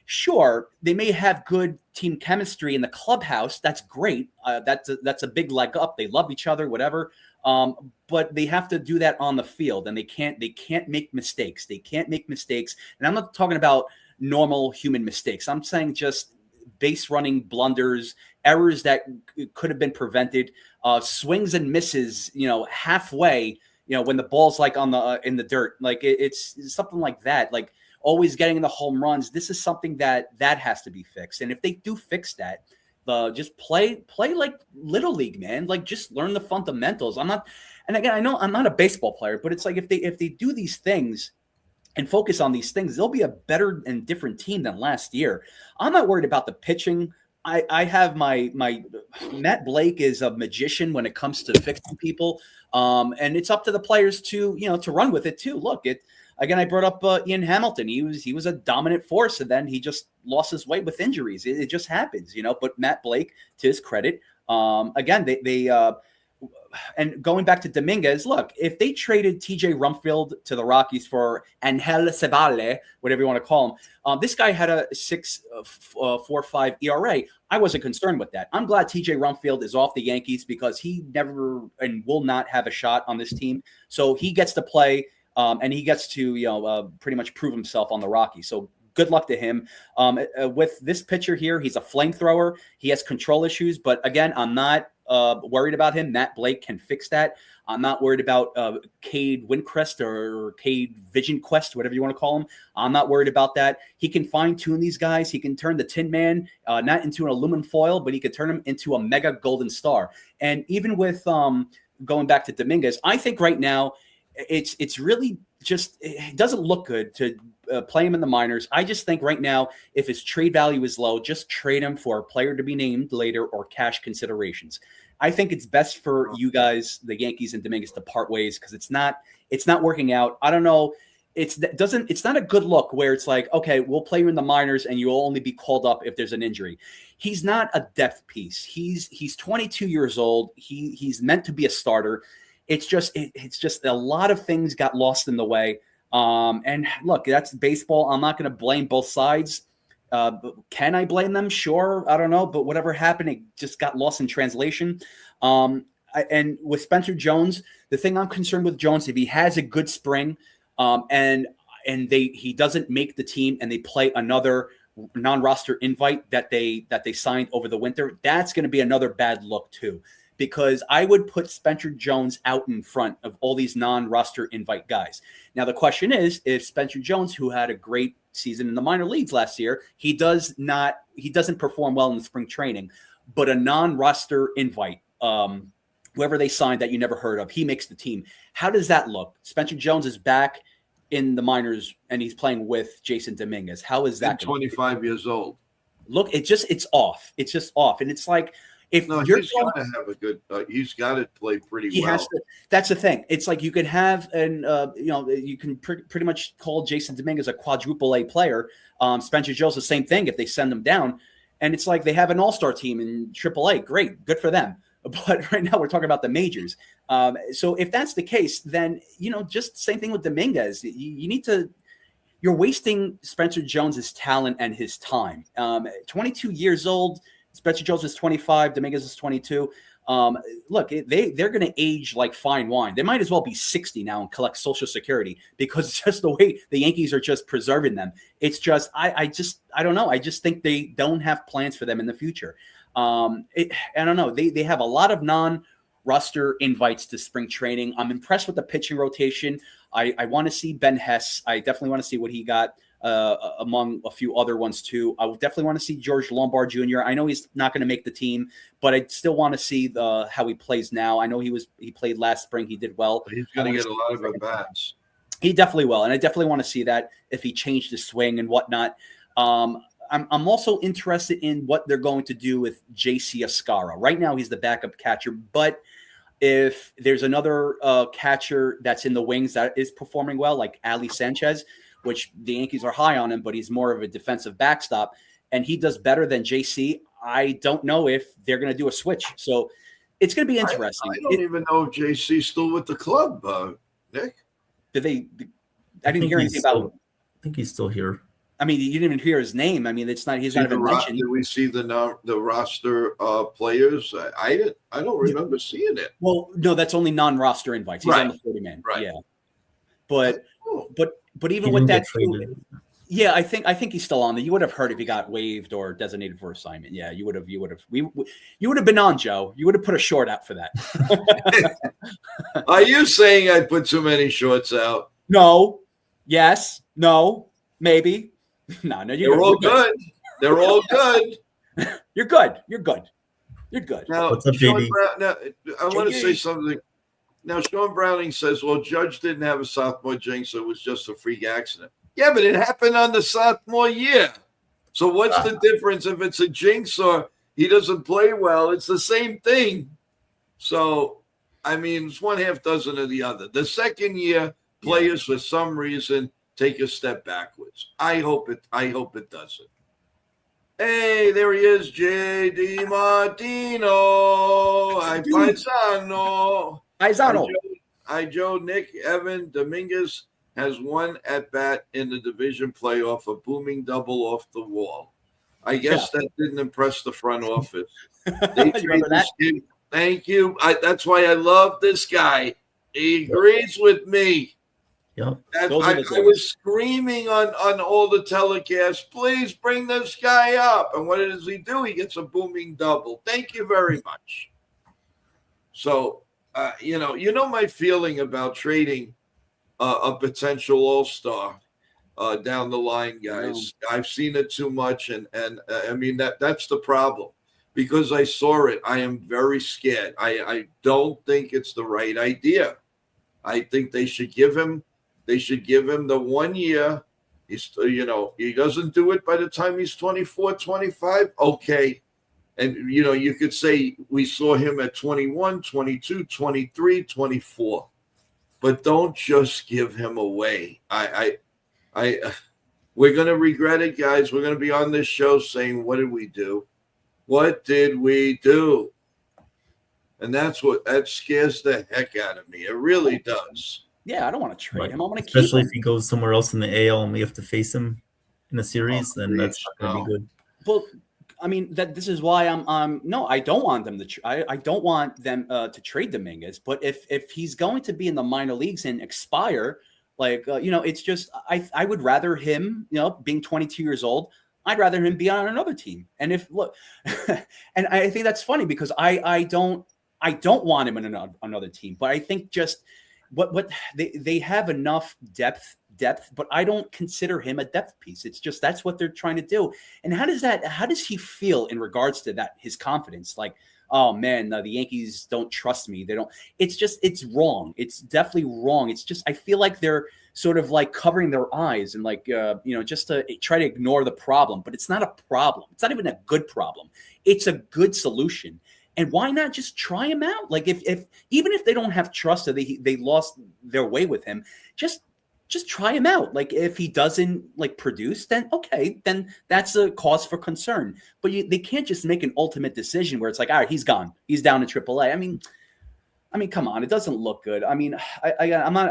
sure, they may have good team chemistry in the clubhouse. That's great. That's a big leg up. They love each other, whatever. But they have to do that on the field, and they can't make mistakes. They can't make mistakes. And I'm not talking about normal human mistakes. I'm saying just base running blunders, errors that could have been prevented, swings and misses, halfway, when the ball's like on the in the dirt, like it's something like that, like always getting the home runs. This is something that has to be fixed. And if they do fix that, just play like little league, man. Like just learn the fundamentals. And again, I know I'm not a baseball player, but it's like if they do these things and focus on these things, they'll be a better and different team than last year. I'm not worried about the pitching. I have my Matt Blake is a magician when it comes to fixing people. And it's up to the players to run with it too. Look, again, I brought up Ian Hamilton. He was a dominant force, and then he just lost his way with injuries. It just happens, But Matt Blake, to his credit, again, they and going back to Dominguez, look, if they traded TJ Rumfield to the Rockies for Angel Cevale, whatever you want to call him, this guy had a 6.45 ERA. I wasn't concerned with that. I'm glad TJ Rumfield is off the Yankees because he never and will not have a shot on this team. So he gets to play. And he gets to, pretty much prove himself on the Rockies. So good luck to him. With this pitcher here, he's a flamethrower. He has control issues. But again, I'm not worried about him. Matt Blake can fix that. I'm not worried about Cade Windcrest or Cade Vision Quest, whatever you want to call him. I'm not worried about that. He can fine-tune these guys. He can turn the Tin Man not into an aluminum foil, but he could turn him into a mega golden star. And even with going back to Dominguez, I think right now, it's really just, it doesn't look good to play him in the minors. I just think right now, if his trade value is low, just trade him for a player to be named later or cash considerations. I think it's best for you guys, the Yankees and Dominguez, to part ways because it's not working out. I don't know. It's not a good look where it's like, okay, we'll play you in the minors and you'll only be called up if there's an injury. He's not a depth piece. He's 22 years old. He's meant to be a starter. It's just a lot of things got lost in the way. And look, that's baseball. I'm not going to blame both sides. Can I blame them? Sure. I don't know. But whatever happened, it just got lost in translation. And with Spencer Jones, the thing I'm concerned with Jones, if he has a good spring and he doesn't make the team and they play another non-roster invite that they signed over the winter, that's going to be another bad look too. Because I would put Spencer Jones out in front of all these non-roster invite guys. Now, the question is, if Spencer Jones, who had a great season in the minor leagues last year, he doesn't perform well in the spring training, but a non-roster invite, whoever they signed that you never heard of, he makes the team. How does that look? Spencer Jones is back in the minors and he's playing with Jason Dominguez. How is that? 25 years old. Look, it's off. It's just off. And it's like, if you're he's got to have a good, he's got to play pretty well. That's the thing. It's like you could have, you can pretty much call Jason Dominguez a quadruple A player. Spencer Jones, the same thing if they send him down. And it's like they have an all-star team in triple A. Great. Good for them. But right now we're talking about the majors. So if that's the case, then, just same thing with Dominguez. You need to, you're wasting Spencer Jones's talent and his time. 22 years old. Spencer Jones is 25. Dominguez is 22. Look, they're going to age like fine wine. They might as well be 60 now and collect Social Security because it's just the way the Yankees are just preserving them. It's just I don't know. I just think they don't have plans for them in the future. I don't know. They have a lot of non-roster invites to spring training. I'm impressed with the pitching rotation. I want to see Ben Hess. I definitely want to see what he got among a few other ones too. I would definitely want to see George Lombard Jr. I know he's not going to make the team, but I still want to see how he plays now. I know he played last spring. He did well. He's going to get a lot of at-bats. He definitely will, and I definitely want to see that if he changed his swing and whatnot. I'm also interested in what they're going to do with J.C. Ascara. Right now, he's the backup catcher, but if there's another catcher that's in the wings that is performing well, like Ali Sanchez, which the Yankees are high on him, but he's more of a defensive backstop, and he does better than JC. I don't know if they're going to do a switch. So it's going to be interesting. I don't even know if JC's still with the club, Nick. Did they? I didn't hear anything about. I think he's still here. I mean, you didn't even hear his name. I mean, it's not. He's not even mentioned. Did we see the roster players? I don't remember seeing it. Well, no, that's only non-roster invites. He's on the 40-man. Right. Yeah. But even with that, yeah, I think he's still on there. You would have heard if he got waived or designated for assignment. Yeah, you would have. You would have been on, Joe. You would have put a short out for that. Are you saying I put too many shorts out? No. Yes. No. Maybe. No. They're all good. They're all good. You're good. You're good. You're good. Now, what's up, JD? Now, I want to say something. Now, Sean Browning says, well, Judge didn't have a sophomore jinx, so it was just a freak accident. Yeah, but it happened on the sophomore year. So what's the difference if it's a jinx or he doesn't play well? It's the same thing. So, I mean, it's one half dozen of the other. The second year, players, for some reason, take a step backwards. I hope it doesn't. Hey, there he is, J.D. Martino. Hi, Paisano. Hi, Joe, Nick, Evan, Dominguez has one at-bat in the division playoff, a booming double off the wall. I guess that didn't impress the front office. They remember that? Thank you. That's why I love this guy. He agrees with me. Yep. I was screaming on all the telecasts, please bring this guy up. And what does he do? He gets a booming double. Thank you very much. So, you know my feeling about trading a potential all-star down the line, guys. No. I've seen it too much, and I mean that's the problem. Because I saw it, I am very scared. I don't think it's the right idea. I think they should give him the 1 year. He's he doesn't do it by the time he's 24, 25. Okay. And, you could say we saw him at 21, 22, 23, 24. But don't just give him away. We're going to regret it, guys. We're going to be on this show saying, what did we do? What did we do? And that scares the heck out of me. It really does. Yeah, I don't want to trade him. I want to keep Especially him. if he goes somewhere else in the AL and we have to face him in a series, then that's not going to be good. Well, I mean, this is why no, I don't want them to. I don't want them to trade Dominguez. But if he's going to be in the minor leagues and expire, it's just I would rather him, being 22 years old, I'd rather him be on another team. And and I think that's funny because I don't want him in another team. But I think just what they have enough depth, but I don't consider him a depth piece. It's just that's what they're trying to do. And how does he feel in regards to that? His confidence, like, oh man, the Yankees don't trust me. They don't. It's wrong. It's definitely wrong. It's just I feel like they're sort of like covering their eyes and just to try to ignore the problem. But it's not a problem. It's not even a good problem. It's a good solution. And why not just try him out? Like if even if they don't have trust or they lost their way with him, just try him out. Like if he doesn't produce, then okay, then that's a cause for concern. But they can't just make an ultimate decision where it's like, all right, he's gone, he's down to AAA. I mean, come on, it doesn't look good. I mean, I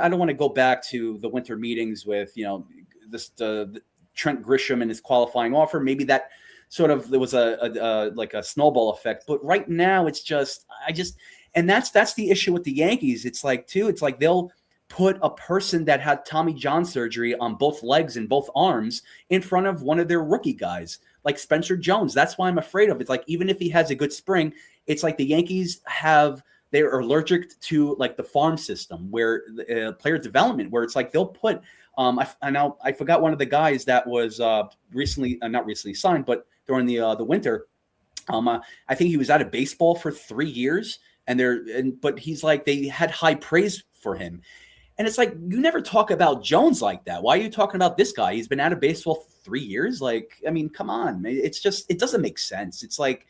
don't want to go back to the winter meetings with the Trent Grisham and his qualifying offer. Maybe that sort of there was like a snowball effect. But right now it's just and that's the issue with the Yankees. It's like they'll put a person that had Tommy John surgery on both legs and both arms in front of one of their rookie guys, like Spencer Jones. That's why I'm afraid of it. It's like, even if he has a good spring, it's like the Yankees they're allergic to like the farm system where player development, where it's like they'll put, I forgot one of the guys that was not recently signed, but during the winter, I think he was out of baseball for 3 years, but he's like, they had high praise for him. And it's like, you never talk about Jones like that. Why are you talking about this guy? He's been out of baseball for 3 years. Like, I mean, come on. It's just, it doesn't make sense. It's like,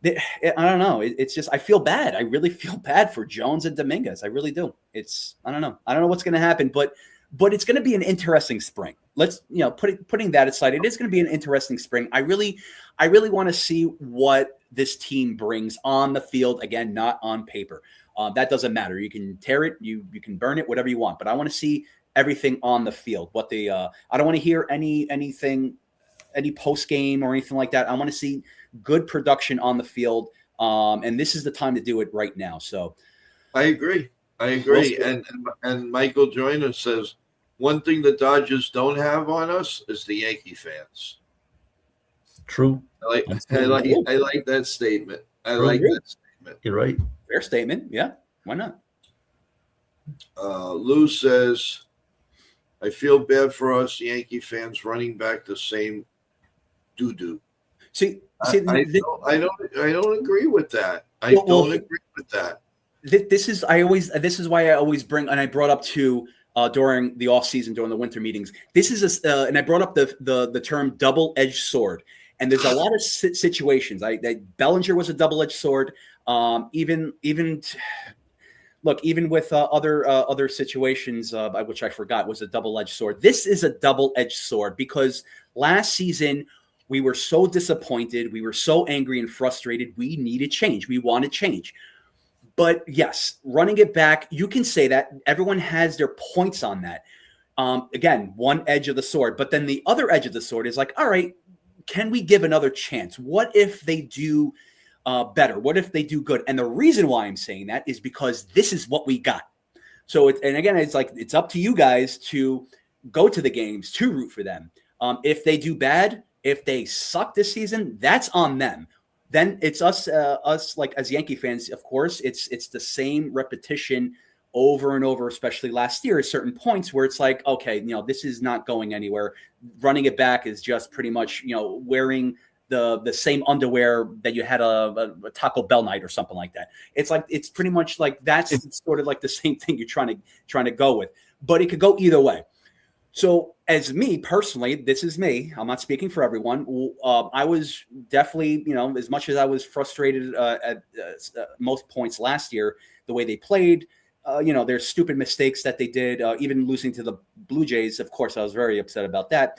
I don't know. It's just, I feel bad. I really feel bad for Jones and Dominguez. I really do. I don't know. I don't know what's going to happen, but it's going to be an interesting spring. Let's, putting that aside, it is going to be an interesting spring. I really want to see what this team brings on the field. Again, not on paper. That doesn't matter. You can tear it, you can burn it, whatever you want. But I want to see everything on the field. I don't want to hear anything, any post game or anything like that. I want to see good production on the field, and this is the time to do it right now. So, I agree. And Michael Joyner says one thing the Dodgers don't have on us is the Yankee fans. True. I like that statement. I like that statement. You're right. Fair statement. Yeah. Why not? Lou says, I feel bad for us Yankee fans running back the same doo-doo. See, I don't agree with that. I don't agree with that. This is why I always bring, and I brought up to during the off season, during the winter meetings. This is and I brought up the term double-edged sword. And there's a lot of situations. Bellinger was a double-edged sword. Even with other situations, which I forgot was a double-edged sword. This is a double-edged sword because last season we were so disappointed. We were so angry and frustrated. We needed change. We wanted change. But yes, running it back, you can say that. Everyone has their points on that. Again, one edge of the sword. But then the other edge of the sword is like, all right, can we give another chance? What if they do better? What if they do good? And the reason why I'm saying that is because this is what we got. So, it's like, it's up to you guys to go to the games, to root for them. If they do bad, if they suck this season, that's on them. Then it's us like as Yankee fans, of course, it's the same repetition over and over, especially last year at certain points where it's like, okay, this is not going anywhere. Running it back is just pretty much, wearing the same underwear that you had a Taco Bell night or something like that. It's like, it's pretty much like, it's sort of like the same thing you're trying to go with, but it could go either way. So as me personally, this is me. I'm not speaking for everyone. I was definitely, as much as I was frustrated at most points last year, the way they played, there's stupid mistakes that they did, even losing to the Blue Jays. Of course, I was very upset about that.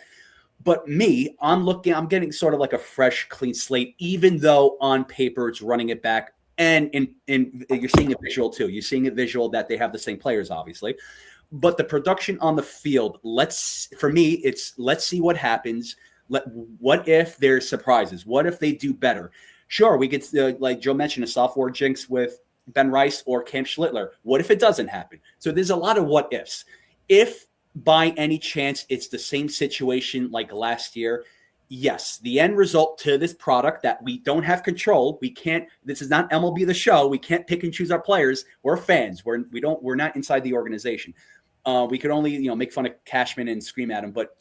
But me, I'm getting sort of like a fresh, clean slate, even though on paper it's running it back. And you're seeing a visual too. You're seeing a visual that they have the same players, obviously. But the production on the field, let's see what happens. What if there's surprises? What if they do better? Sure, we get like Joe mentioned, a sophomore jinx with Ben Rice or Cam Schlittler. What if it doesn't happen? So there's a lot of what ifs. If by any chance it's the same situation like last year, yes, the end result to this product that we don't have control. We can't. This is not MLB The Show. We can't pick and choose our players. We're fans. We're not inside the organization. We could only make fun of Cashman and scream at him, but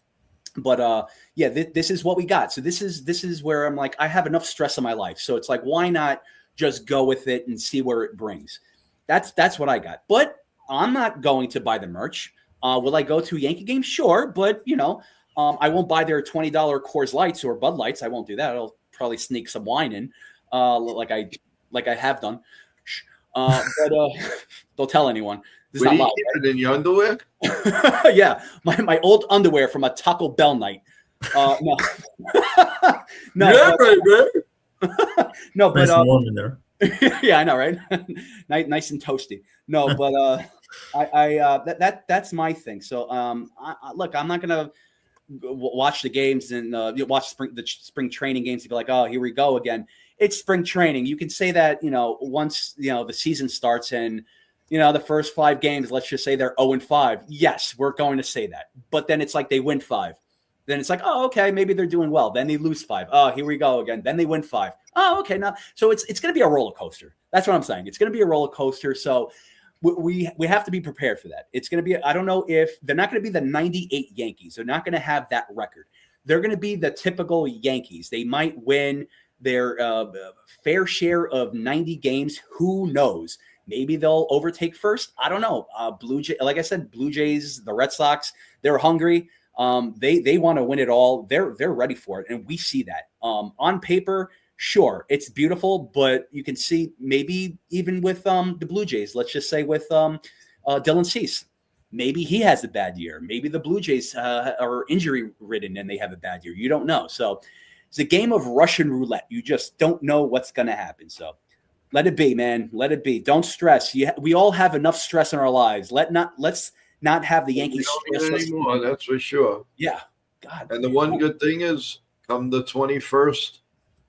this is what we got. So this is where I'm like, I have enough stress in my life. So it's like, why not just go with it and see where it brings? That's what I got. But I'm not going to buy the merch. Will I go to a Yankee game? Sure, but I won't buy their $20 Coors Lights or Bud Lights. I won't do that. I'll probably sneak some wine in, like I have done. But don't tell anyone. This is not live, right? In your underwear? Yeah, my old underwear from a Taco Bell night. No, no, yeah, right. No, but nice and warm in there. Yeah, I know, right? Nice and toasty. No, but that's my thing. So look, I'm not gonna watch the games and you watch the spring training games and be like, oh, here we go again. It's spring training. You can say that, once, the season starts and, the first 5 games, let's just say they're 0-5. Yes, we're going to say that. But then it's like they win 5. Then it's like, oh, okay, maybe they're doing well. Then they lose 5. Oh, here we go again. Then they win 5. Oh, okay. Now, so it's going to be a roller coaster. That's what I'm saying. It's going to be a roller coaster. So we have to be prepared for that. It's going to be, I don't know if they're not going to be the 98 Yankees. They're not going to have that record. They're going to be the typical Yankees. They might win their fair share of 90 games. Who knows? Maybe they'll overtake first. I don't know. Like I said, Blue Jays, the Red Sox, they're hungry. They want to win it all. They're ready for it. And we see that on paper. Sure, it's beautiful, but you can see maybe even with the Blue Jays, let's just say with Dylan Cease, maybe he has a bad year. Maybe the Blue Jays are injury ridden and they have a bad year. You don't know. So it's a game of Russian roulette. You just don't know what's going to happen. So let it be, man. Let it be. Don't stress. We all have enough stress in our lives. Let's not have the Yankees stress anymore. That's for sure. Yeah. God. And the one good thing is, come the 21st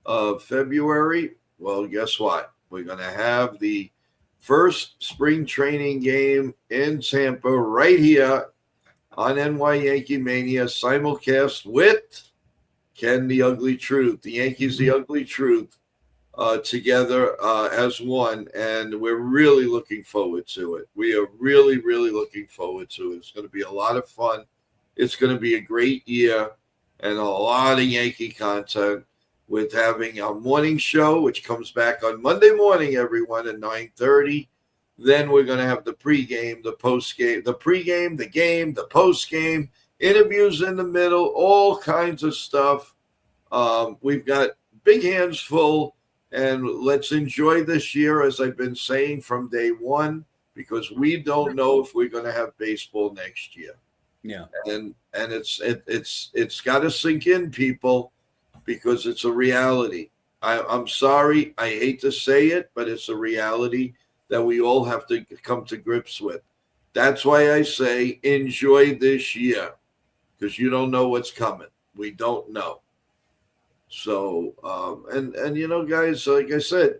of February, well, guess what? We're going to have the first spring training game in Tampa right here on NY Yankee Mania, simulcast with Ken the Ugly Truth, the Yankees the Ugly Truth, together as one, and we're really looking forward to it. We are really, really looking forward to it. It's going to be a lot of fun. It's going to be a great year and a lot of Yankee content, with having our morning show, which comes back on Monday morning, everyone, at 9:30. Then we're going to have the pregame, the postgame, the pregame, the game, the postgame, interviews in the middle, all kinds of stuff. We've got big hands full, and let's enjoy this year, as I've been saying from day one, because we don't know if we're going to have baseball next year. Yeah, and it's got to sink in, people, because it's a reality. I'm sorry, I hate to say it, but it's a reality that we all have to come to grips with. That's why I say enjoy this year, because you don't know what's coming. We don't know. So and guys, like I said,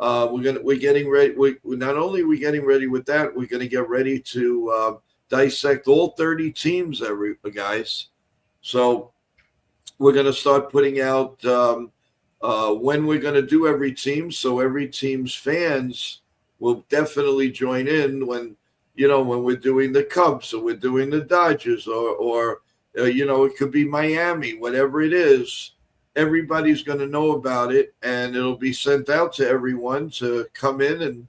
we're getting ready. We not only are we getting ready with that, we're going to get ready to dissect all 30 teams, guys. So we're going to start putting out when we're going to do every team. So every team's fans will definitely join in when we're doing the Cubs or we're doing the Dodgers or it could be Miami, whatever it is. Everybody's going to know about it, and it'll be sent out to everyone to come in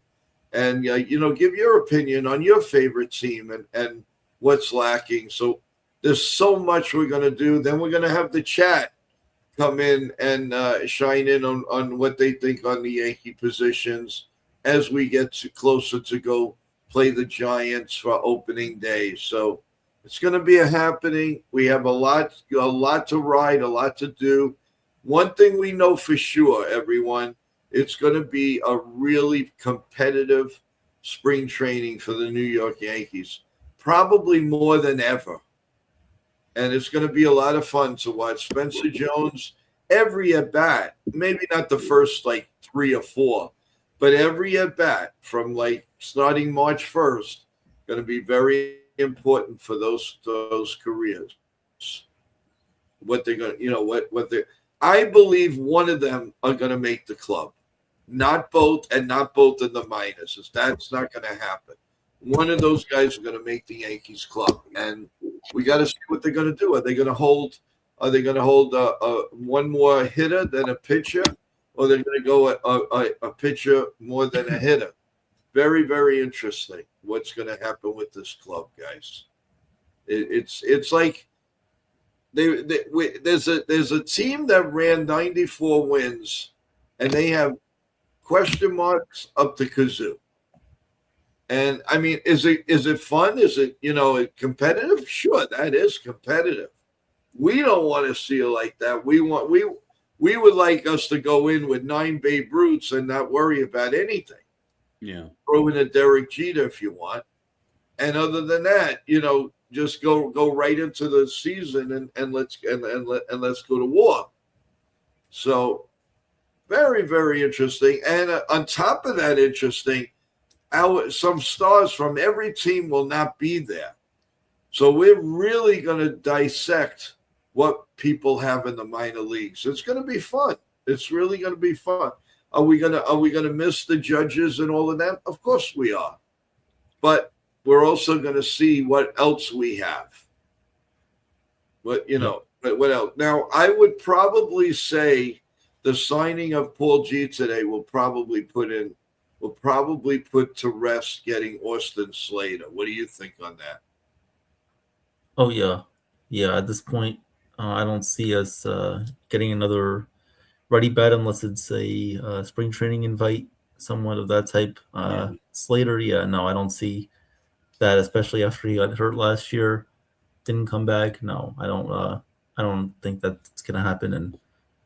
and give your opinion on your favorite team and what's lacking. So there's so much we're going to do. Then we're going to have the chat come in and shine in on what they think on the Yankee positions as we get closer to go play the Giants for opening day. So it's going to be a happening. We have a lot to ride, a lot to do. One thing we know for sure, everyone, it's going to be a really competitive spring training for the New York Yankees, probably more than ever. And it's going to be a lot of fun to watch Spencer Jones every at-bat, maybe not the first 3 or 4, but every at-bat from starting March 1st, going to be very important for those careers. What they're going to, what they're, I believe one of them are going to make the club, not both, and not both in the minors. That's not going to happen. One of those guys are going to make the Yankees club, and we got to see what they're going to do. Are they going to hold? Are they going to hold one more hitter than a pitcher, or they're going to go a pitcher more than a hitter? Very, very interesting. What's going to happen with this club, guys? It's like there's a team that ran 94 wins, and they have question marks up to kazoo. And I mean, is it fun? Is it competitive? Sure, that is competitive. We don't want to see it like that. We would like us to go in with 9 Babe Ruths and not worry about anything. Yeah, Throw in a Derek Jeter if you want. And other than that, just go right into the season and let's go to war. So very, very interesting. And on top of that, interesting, some stars from every team will not be there. So we're really going to dissect what people have in the minor leagues. It's going to be fun. It's really going to be fun. Are we gonna miss the judges and all of them? Of course we are. But we're also going to see what else we have. What else? Now, I would probably say the signing of Paul G today will probably put to rest getting Austin Slater. What do you think on that? Oh yeah. At this point, I don't see us getting another ready bat unless it's a spring training invite, somewhat of that type. Slater, no, I don't see that, especially after he got hurt last year, didn't come back. No, I don't think that's gonna happen, and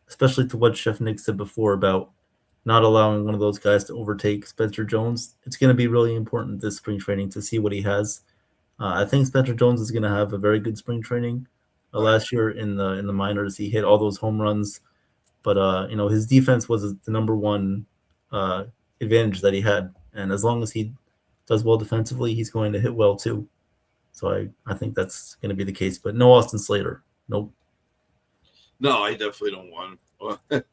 especially to what Chef Nick said before about not allowing one of those guys to overtake Spencer Jones. It's going to be really important this spring training to see what he has. I think Spencer Jones is going to have a very good spring training. Last year in the minors, he hit all those home runs, but his defense was the number one advantage that he had, and as long as he does well defensively, he's going to hit well too. So I think that's going to be the case. But no Austin Slater. Nope. No, I definitely don't want him.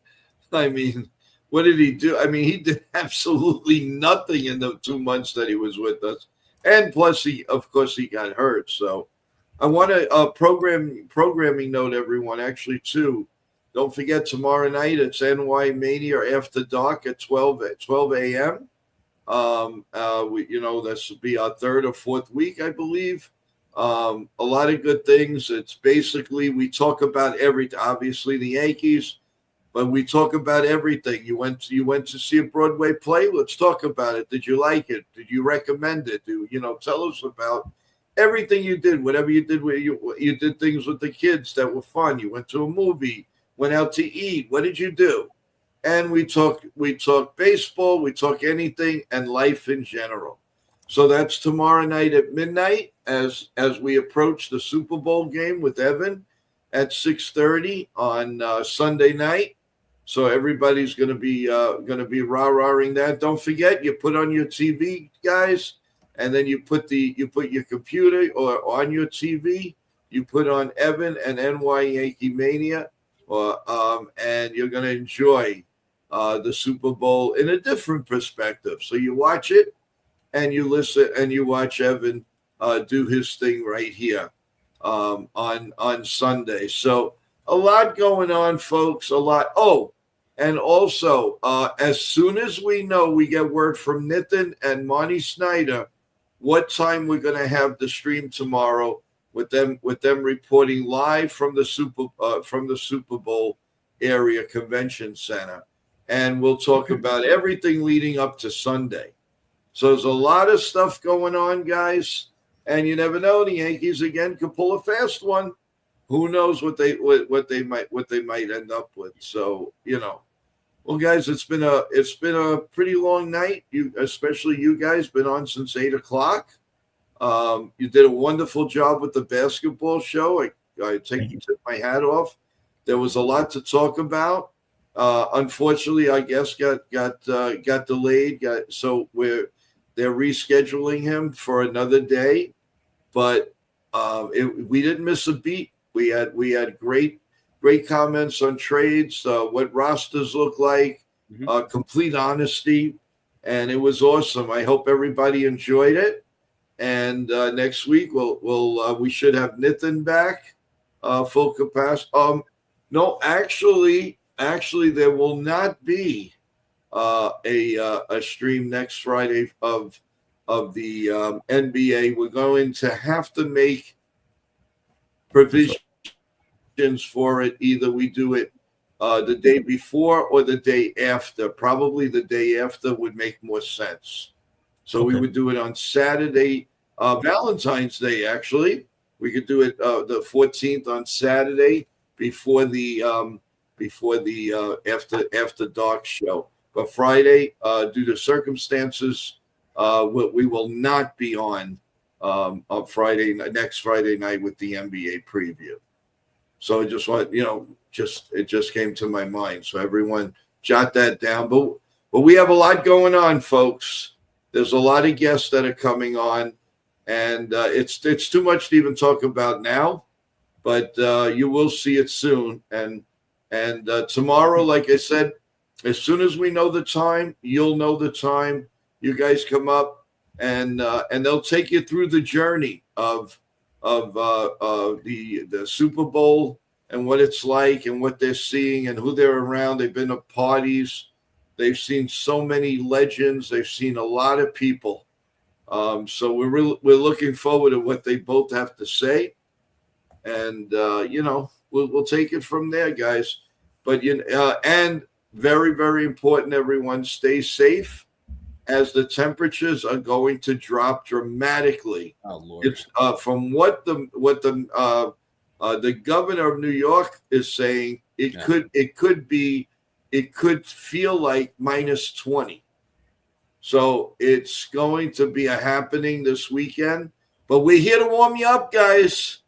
I mean, what did he do? I mean, he did absolutely nothing in the 2 months that he was with us. And plus, he got hurt. So I want to programming note, everyone, actually, too. Don't forget, tomorrow night, it's NY Mania After Dark at 12 a.m. This will be our third or fourth week, I believe. A lot of good things. It's basically, we talk about everything. Obviously, the Yankees, but we talk about everything. You went to see a Broadway play. Let's talk about it. Did you like it? Did you recommend it? Tell us about everything you did. Whatever you did, where you did things with the kids that were fun. You went to a movie, went out to eat. What did you do? And we talk baseball. We talk anything and life in general. So that's tomorrow night at midnight as we approach the Super Bowl game with Evan at 6:30 on Sunday night. So everybody's going to be rah-rahing that. Don't forget, you put on your TV, guys, and then you put your computer or on your TV. You put on Evan and NY Yankee Mania, and you're going to enjoy the Super Bowl in a different perspective. So you watch it. And you listen and you watch Evan do his thing right here on Sunday. So a lot going on, folks. A lot. Oh, and also as soon as we get word from Nitin and Monty Snyder what time we're going to have the stream tomorrow with them reporting live from the Super Bowl area convention center, and we'll talk about everything leading up to Sunday. So there's a lot of stuff going on, guys, and you never know. The Yankees again could pull a fast one. Who knows what they might end up with? So well, guys, it's been a pretty long night. Especially you guys, been on since 8 o'clock. You did a wonderful job with the basketball show. I tip my hat off. There was a lot to talk about. Unfortunately, I guess got delayed. So they're rescheduling him for another day, but we didn't miss a beat. We had great comments on trades, what rosters look like, complete honesty, and it was awesome. I hope everybody enjoyed it. And next week we should have Nitin back, full capacity. No, actually, there will not be a stream next Friday of the NBA. We're going to have to make provisions for it. Either we do it the day before or the day after. Probably the day after would make more sense. So we would do it on Saturday, Valentine's Day. Actually, we could do it the 14th on Saturday before the after dark show. But Friday, due to circumstances, we will not be on on next Friday night with the NBA preview. So I just want, it just came to my mind. So everyone jot that down. But we have a lot going on, folks. There's a lot of guests that are coming on, and it's too much to even talk about now, but you will see it soon. And tomorrow, like I said, as soon as we know the time, you'll know the time. You guys come up, and they'll take you through the journey of the Super Bowl and what it's like and what they're seeing and who they're around. They've been to parties. They've seen so many legends. They've seen a lot of people. So we're looking forward to what they both have to say, and we'll take it from there, guys. But and very, very important, everyone, stay safe, as the temperatures are going to drop dramatically. Oh Lord! It's from what the governor of New York is saying. It could feel like -20. So it's going to be a happening this weekend. But we're here to warm you up, guys.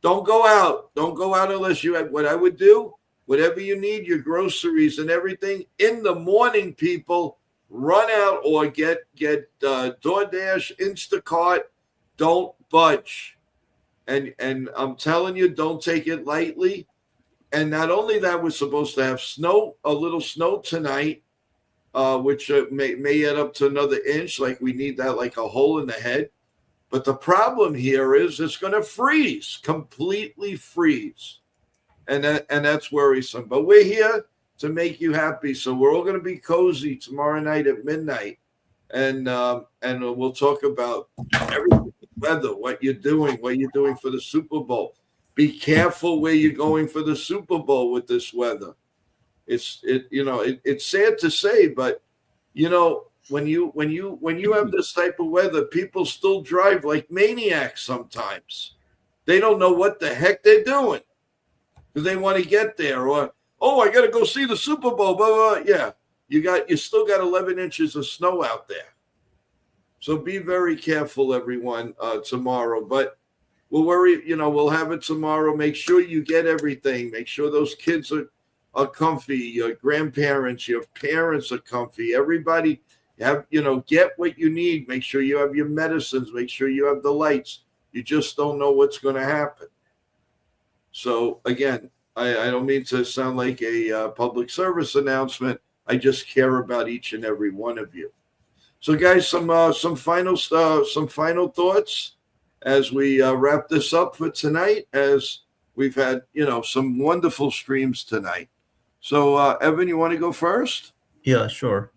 Don't go out. Don't go out unless you have what I would do. Whatever you need, your groceries and everything in the morning, people. Run out or get DoorDash, Instacart. Don't budge. And I'm telling you, don't take it lightly. And not only that, we're supposed to have a little snow tonight, which may add up to another inch. Like we need that, like a hole in the head. But the problem here is it's going to freeze, completely freeze, and that's worrisome. But we're here to make you happy, so we're all going to be cozy tomorrow night at midnight, and we'll talk about everything, weather, what you're doing for the Super Bowl. Be careful where you're going for the Super Bowl with this weather. It's sad to say, but when you have this type of weather, people still drive like maniacs sometimes. They don't know what the heck they're doing because they want to get there, or I got to go see the Super Bowl. Blah, blah. Yeah, you still got 11 inches of snow out there. So be very careful, everyone, tomorrow. But we'll have it tomorrow. Make sure you get everything. Make sure those kids are comfy. Your grandparents, your parents are comfy. Everybody get what you need. Make sure you have your medicines. Make sure you have the lights. You just don't know what's going to happen. So again, I don't mean to sound like a public service announcement. I just care about each and every one of you. So guys, some final thoughts as we wrap this up for tonight, as we've had, some wonderful streams tonight. So, Evan, you want to go first? Yeah, sure.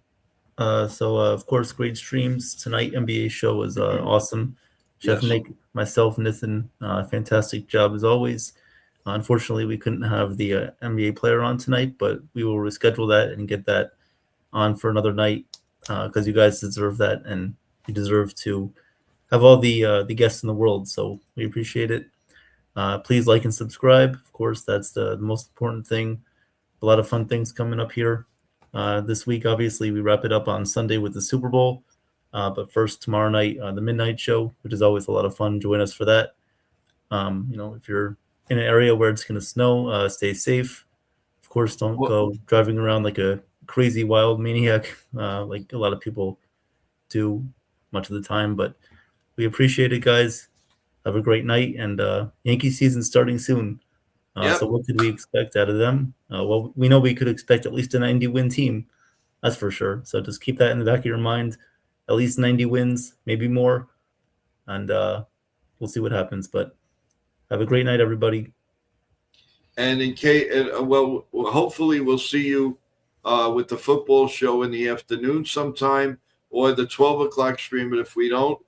Of course, great streams tonight. NBA show was awesome. Chef Yes. Nick, myself, Nathan, fantastic job as always. Unfortunately, we couldn't have the NBA player on tonight, but we will reschedule that and get that on for another night because you guys deserve that, and you deserve to have all the guests in the world. So we appreciate it. Please like and subscribe. Of course, that's the most important thing. A lot of fun things coming up here. This week, obviously, we wrap it up on Sunday with the Super Bowl. But first, tomorrow night, the midnight show, which is always a lot of fun. Join us for that. If you're in an area where it's going to snow, stay safe. Of course, don't go driving around like a crazy wild maniac like a lot of people do much of the time. But we appreciate it, guys. Have a great night. And Yankee season starting soon. Yep. So what could we expect out of them? Well, we know we could expect at least a 90-win team. That's for sure. So just keep that in the back of your mind. At least 90 wins, maybe more. And we'll see what happens. But have a great night, everybody. And hopefully we'll see you with the football show in the afternoon sometime, or the 12 o'clock stream. But if we don't,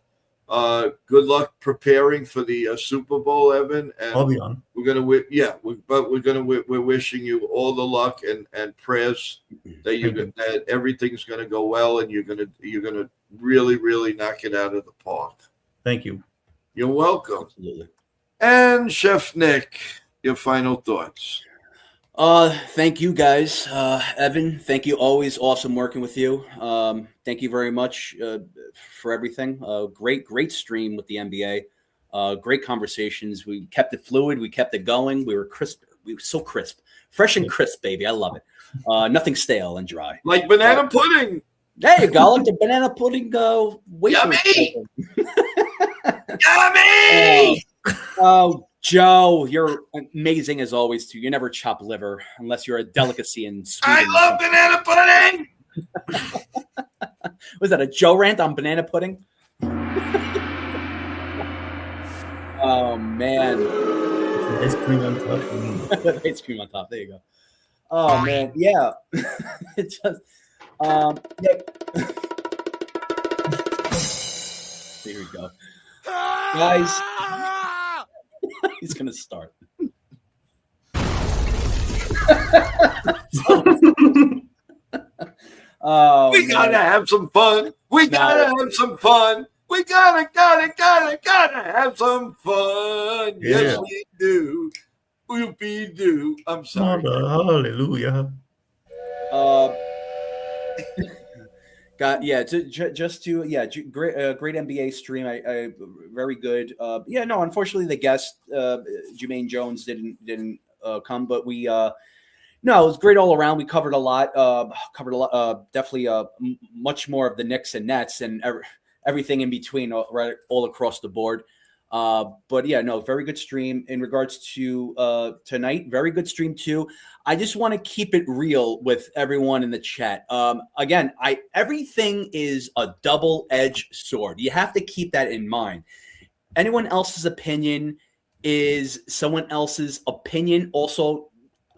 good luck preparing for the Super Bowl, Evan. And I'll be on. We're wishing you all the luck and prayers that everything's gonna go well, and you're gonna really, really knock it out of the park. Thank you. You're welcome. Absolutely. And Chef Nick, your final thoughts. Thank you guys. Evan, thank you. Always awesome working with you. Thank you very much for everything. Great stream with the NBA. Great conversations. We kept it fluid. We kept it going. We were crisp. We were so crisp. Fresh and crisp, baby. I love it. Nothing stale and dry. Like banana pudding. There you go. Like the banana pudding. Yummy! Yummy! Oh, Joe, you're amazing as always, too. You never chop liver unless you're a delicacy in Sweden. I love banana pudding. Was that a Joe rant on banana pudding? Oh, man. Ice cream on top. Ice cream on top. There you go. Oh, man. Yeah. It just, yeah. Here we go. Guys. He's gonna start. Oh, we gotta have some fun. We gotta have some fun. We gotta have some fun. Yeah. Yes, we do. Whoopie do. I'm sorry. Hallelujah. Great NBA stream. I very good. Unfortunately the guest Jermaine Jones didn't come, but we no, it was great all around. We covered a lot. Definitely much more of the Knicks and Nets and everything in between, right, all across the board. Very good stream in regards to tonight. Very good stream too. I just want to keep it real with everyone in the chat. Again, everything is a double-edged sword. You have to keep that in mind. Anyone else's opinion is someone else's opinion. Also,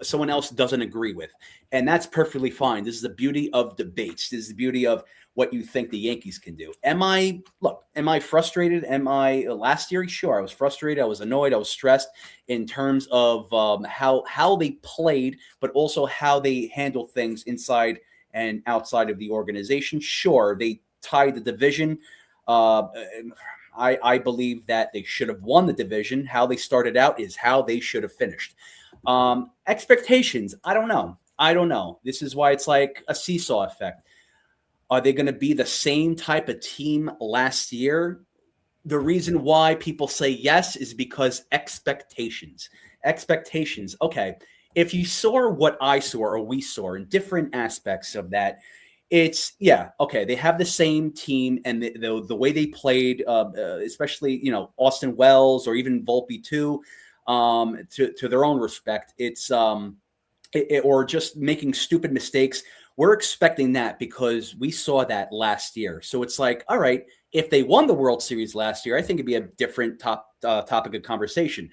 someone else doesn't agree with, and that's perfectly fine. This is the beauty of debates. This is the beauty of what you think the Yankees can do. Am I frustrated? Last year? Sure, I was frustrated. I was annoyed. I was stressed in terms of how they played, but also how they handle things inside and outside of the organization. Sure, they tied the division. I believe that they should have won the division. How they started out is how they should have finished. Expectations, I don't know. This is why it's like a seesaw effect. Are they going to be the same type of team last year? The reason why people say yes is because expectations. Okay. If you saw what I saw or we saw in different aspects of that, it's okay. They have the same team, and the way they played, especially Austin Wells or even Volpe too, to their own respect, it's or just making stupid mistakes. We're expecting that because we saw that last year. So it's like, all right, if they won the World Series last year, I think it'd be a different topic of conversation.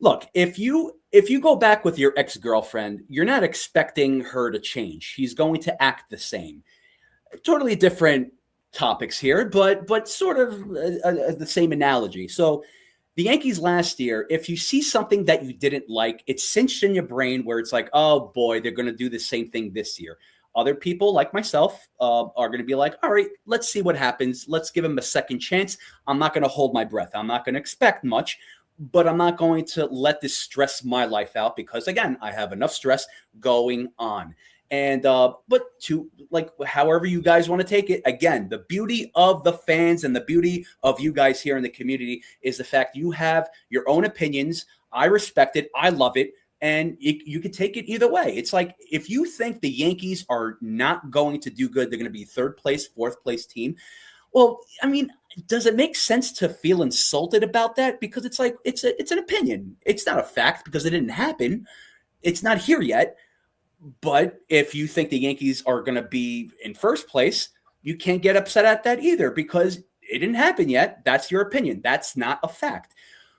Look, if you go back with your ex-girlfriend, you're not expecting her to change. She's going to act the same. Totally different topics here, but sort of the same analogy. So the Yankees last year, if you see something that you didn't like, it's cinched in your brain where it's like, oh boy, they're going to do the same thing this year. Other people like myself are going to be like, all right, let's see what happens. Let's give them a second chance. I'm not going to hold my breath. I'm not going to expect much, but I'm not going to let this stress my life out because, again, I have enough stress going on. And but to like however you guys want to take it, again, the beauty of the fans and the beauty of you guys here in the community is the fact you have your own opinions. I respect it. I love it. And you could take it either way. It's like if you think the Yankees are not going to do good, they're going to be third place, fourth place team. Well, I mean, does it make sense to feel insulted about that? Because it's like it's an opinion. It's not a fact because it didn't happen. It's not here yet. But if you think the Yankees are going to be in first place, you can't get upset at that either because it didn't happen yet. That's your opinion. That's not a fact.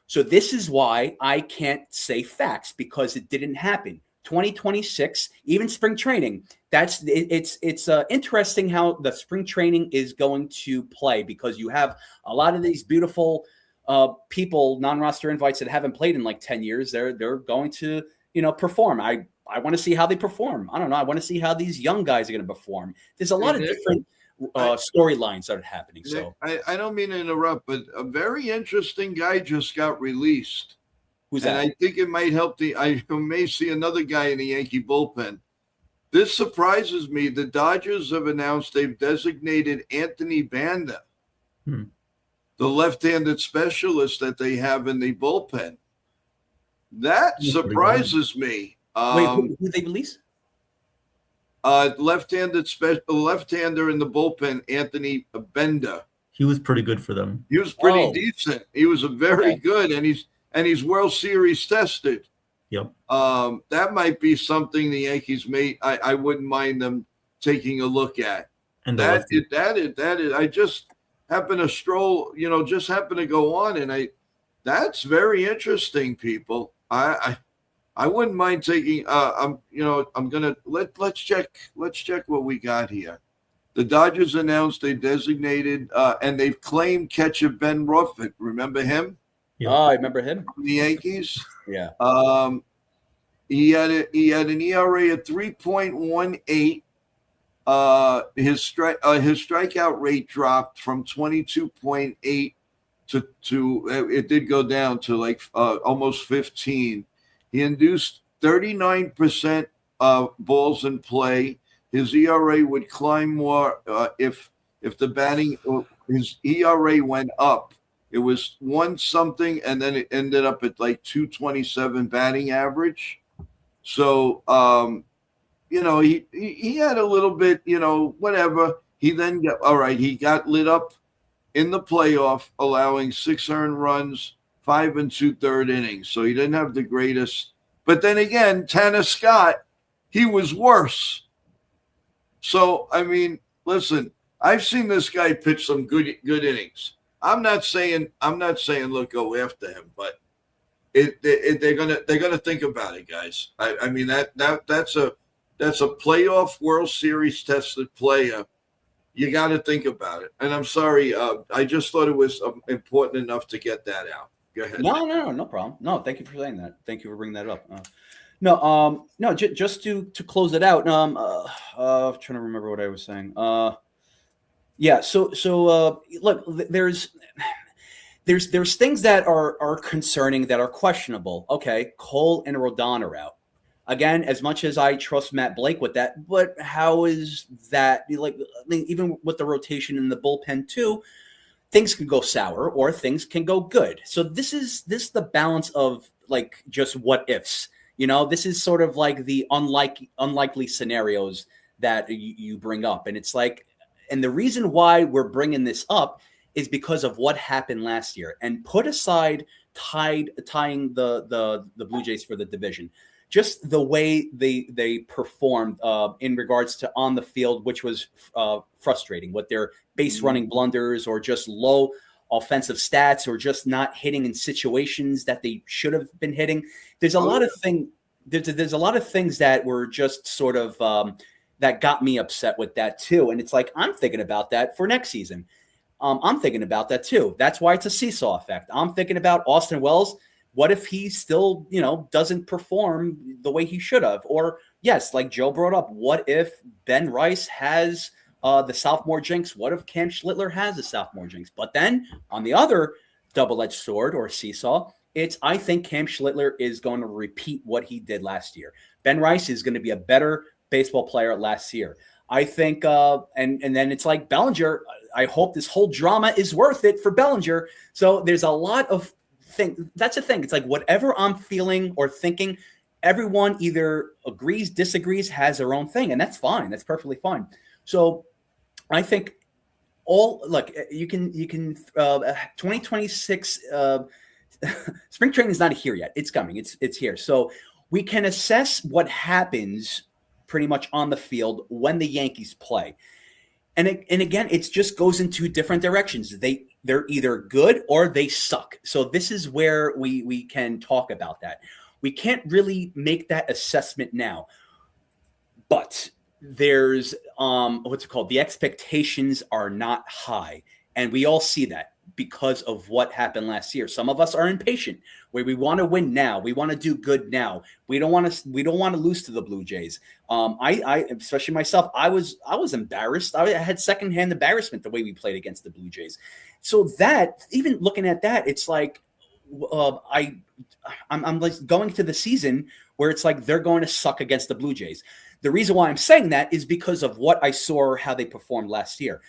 So this is why I can't say facts because it didn't happen. 2026, even spring training. It's interesting how the spring training is going to play because you have a lot of these beautiful people, non-roster invites that haven't played in like 10 years. They're going to perform. I want to see how they perform. I don't know. I want to see how these young guys are going to perform. There's a lot of different storylines that are happening. So I don't mean to interrupt, but a very interesting guy just got released. Who's and that? I think it might help I may see another guy in the Yankee bullpen. This surprises me. The Dodgers have announced they've designated Anthony Banda, the left-handed specialist that they have in the bullpen. That surprises me. Wait, who they release? Left-hander in the bullpen, Anthony Benda. He was pretty good for them. He was pretty decent. He was a very good, and he's World Series tested. Yep. That might be something the Yankees I wouldn't mind them taking a look at. And that is. I just happened to stroll, just happened to go on, and that's very interesting, people. I wouldn't mind taking. I'm gonna let's check what we got here. The Dodgers announced they designated and they've claimed catcher Ben Ruffett. Remember him? Yeah. Oh, I remember him. From the Yankees. Yeah. He had an ERA of 3.18. His strikeout rate dropped from 22.8 to it did go down to like almost 15. He induced 39% balls in play. His ERA would climb more if the batting. His ERA went up. It was 1 something, and then it ended up at like 227 batting average. So he had a little bit, whatever. He then he got lit up in the playoff, allowing 6 earned runs, 5 2/3 innings. So he didn't have the greatest. But then again, Tanner Scott, he was worse. So, I mean, listen, I've seen this guy pitch some good innings. I'm not saying look, go after him, but they're gonna think about it, guys. I mean that's a playoff World Series tested player. You got to think about it. And I'm sorry, I just thought it was important enough to get that out. Go ahead. No problem. No, thank you for saying that. Thank you for bringing that up. Just to close it out. I'm trying to remember what I was saying. Look, there's things that are concerning, that are questionable. Okay, Cole and Rodon are out. Again, as much as I trust Matt Blake with that, but how is that? Like, I mean, even with the rotation in the bullpen too, things can go sour or things can go good. So this is the balance of like just what ifs. This is sort of like the unlikely scenarios that you bring up, and it's like, and the reason why we're bringing this up is because of what happened last year. And put aside tying the Blue Jays for the division, just the way they performed in regards to on the field, which was frustrating with their base running blunders or just low offensive stats or just not hitting in situations that they should have been hitting. There's a lot of there's a lot of things that were just sort of that got me upset with that too. And it's like, I'm thinking about that for next season. I'm thinking about that too. That's why it's a seesaw effect. I'm thinking about Austin Wells. What if he still, doesn't perform the way he should have? Or yes, like Joe brought up, what if Ben Rice has the sophomore jinx? What if Cam Schlittler has a sophomore jinx? But then on the other double-edged sword or seesaw, I think Cam Schlittler is going to repeat what he did last year. Ben Rice is going to be a better baseball player last year. I think, and then it's like Bellinger. I hope this whole drama is worth it for Bellinger. So there's a lot of things. That's the thing. It's like whatever I'm feeling or thinking, everyone either agrees, disagrees, has their own thing, and that's fine. That's perfectly fine. So I think you can 2026 spring training is not here yet. It's coming. It's here. So we can assess what happens pretty much on the field when the Yankees play. And again, it just goes in 2 different directions. They're either good or they suck. So this is where we can talk about that. We can't really make that assessment now. But there's what's it called? The expectations are not high. And we all see that because of what happened last year. Some of us are impatient, where we want to win now. We want to do good now. We don't want to lose to the Blue Jays. I especially myself, I was embarrassed. I had secondhand embarrassment the way we played against the Blue Jays. So that, even looking at that, it's like, I'm like going to the season where it's like they're going to suck against the Blue Jays. The reason why I'm saying that is because of what I saw, how they performed last year.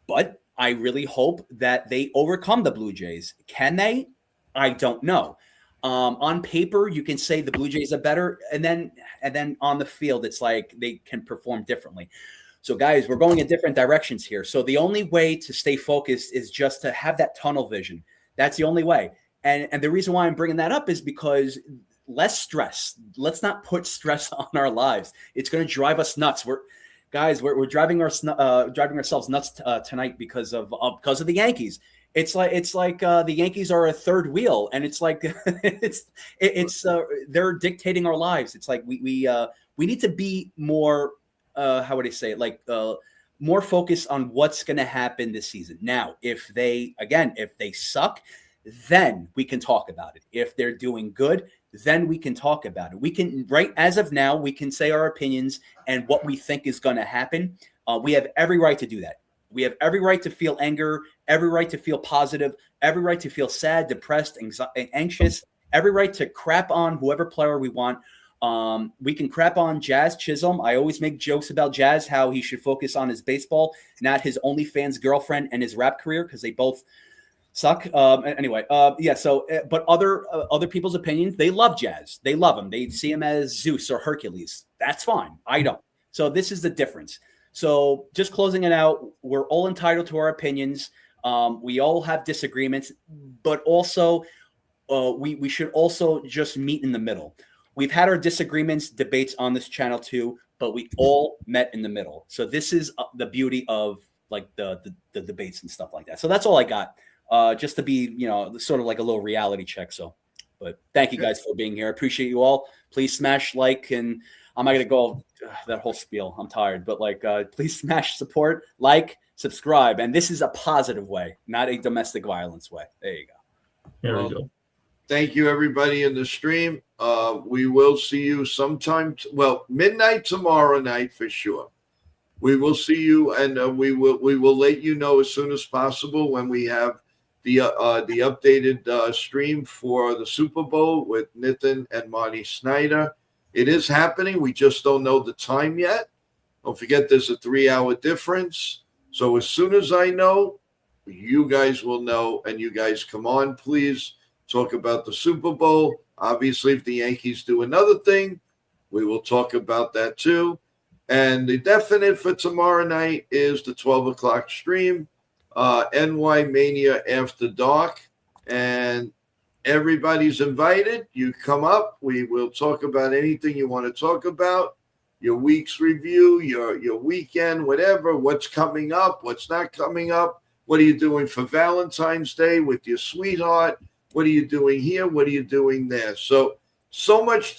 But I really hope that they overcome the Blue Jays. Can they? I don't know. On paper, you can say the Blue Jays are better, and then on the field, it's like they can perform differently. So, guys, we're going in different directions here. So the only way to stay focused is just to have that tunnel vision. That's the only way. And the reason why I'm bringing that up is because less stress. Let's not put stress on our lives. It's going to drive us nuts. We're driving ourselves nuts tonight because of the Yankees. It's like the Yankees are a third wheel, and it's like they're dictating our lives. It's like we need to be more how would I say it, like more focused on what's going to happen this season. Now, if they suck, then we can talk about it. If they're doing good, then we can talk about it. We can, right as of now, we can say our opinions and what we think is going to happen. We have every right to do that. We have every right to feel anger, every right to feel positive, every right to feel sad, depressed, anxious, every right to crap on whoever player we want. We can crap on Jazz Chisholm. I always make jokes about Jazz, how he should focus on his baseball, not his OnlyFans girlfriend and his rap career, because they both suck. Anyway, yeah. So, but other people's opinions, they love Jazz. They love him. They see him as Zeus or Hercules. That's fine. I don't. So this is the difference. So just closing it out, we're all entitled to our opinions. We all have disagreements, but also we should also just meet in the middle. We've had our disagreements, debates on this channel too, but we all met in the middle. So this is the beauty of like the debates and stuff like that. So that's all I got. Just to be, sort of like a little reality check. So, but thank you guys for being here. I appreciate you all. Please smash like, and I'm not going to go that whole spiel. I'm tired, but please smash support, like, subscribe. And this is a positive way, not a domestic violence way. There you go. There we go. Thank you, everybody in the stream. We will see you sometime. Midnight tomorrow night for sure. We will see you, and we will let you know as soon as possible when we have the updated stream for the Super Bowl with Nitin and Marty Snyder. It is happening. We just don't know the time yet. Don't forget there's a 3-hour difference. So as soon as I know, you guys will know, and you guys come on, please talk about the Super Bowl. Obviously, if the Yankees do another thing, we will talk about that too. And the definite for tomorrow night is the 12 o'clock stream, NY Mania After Dark. And everybody's invited. You come up. We will talk about anything you want to talk about, your week's review, your weekend, whatever, what's coming up, what's not coming up. What are you doing for Valentine's Day with your sweetheart? What are you doing here? What are you doing there? So much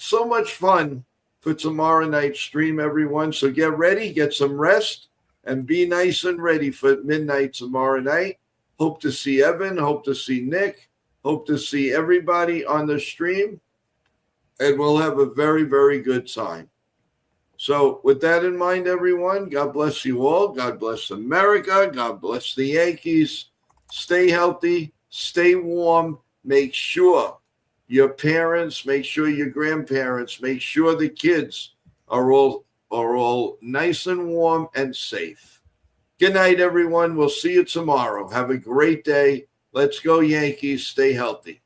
fun for tomorrow night's stream, everyone. So get ready, get some rest, and be nice and ready for midnight tomorrow night. Hope to see Evan. Hope to see Nick. Hope to see everybody on the stream. And we'll have a very, very good time. So with that in mind, everyone, God bless you all. God bless America. God bless the Yankees. Stay healthy. Stay warm. Make sure your parents, make sure your grandparents, make sure the kids are all nice and warm and safe. Good night, everyone. We'll see you tomorrow. Have a great day. Let's go, Yankees. Stay healthy.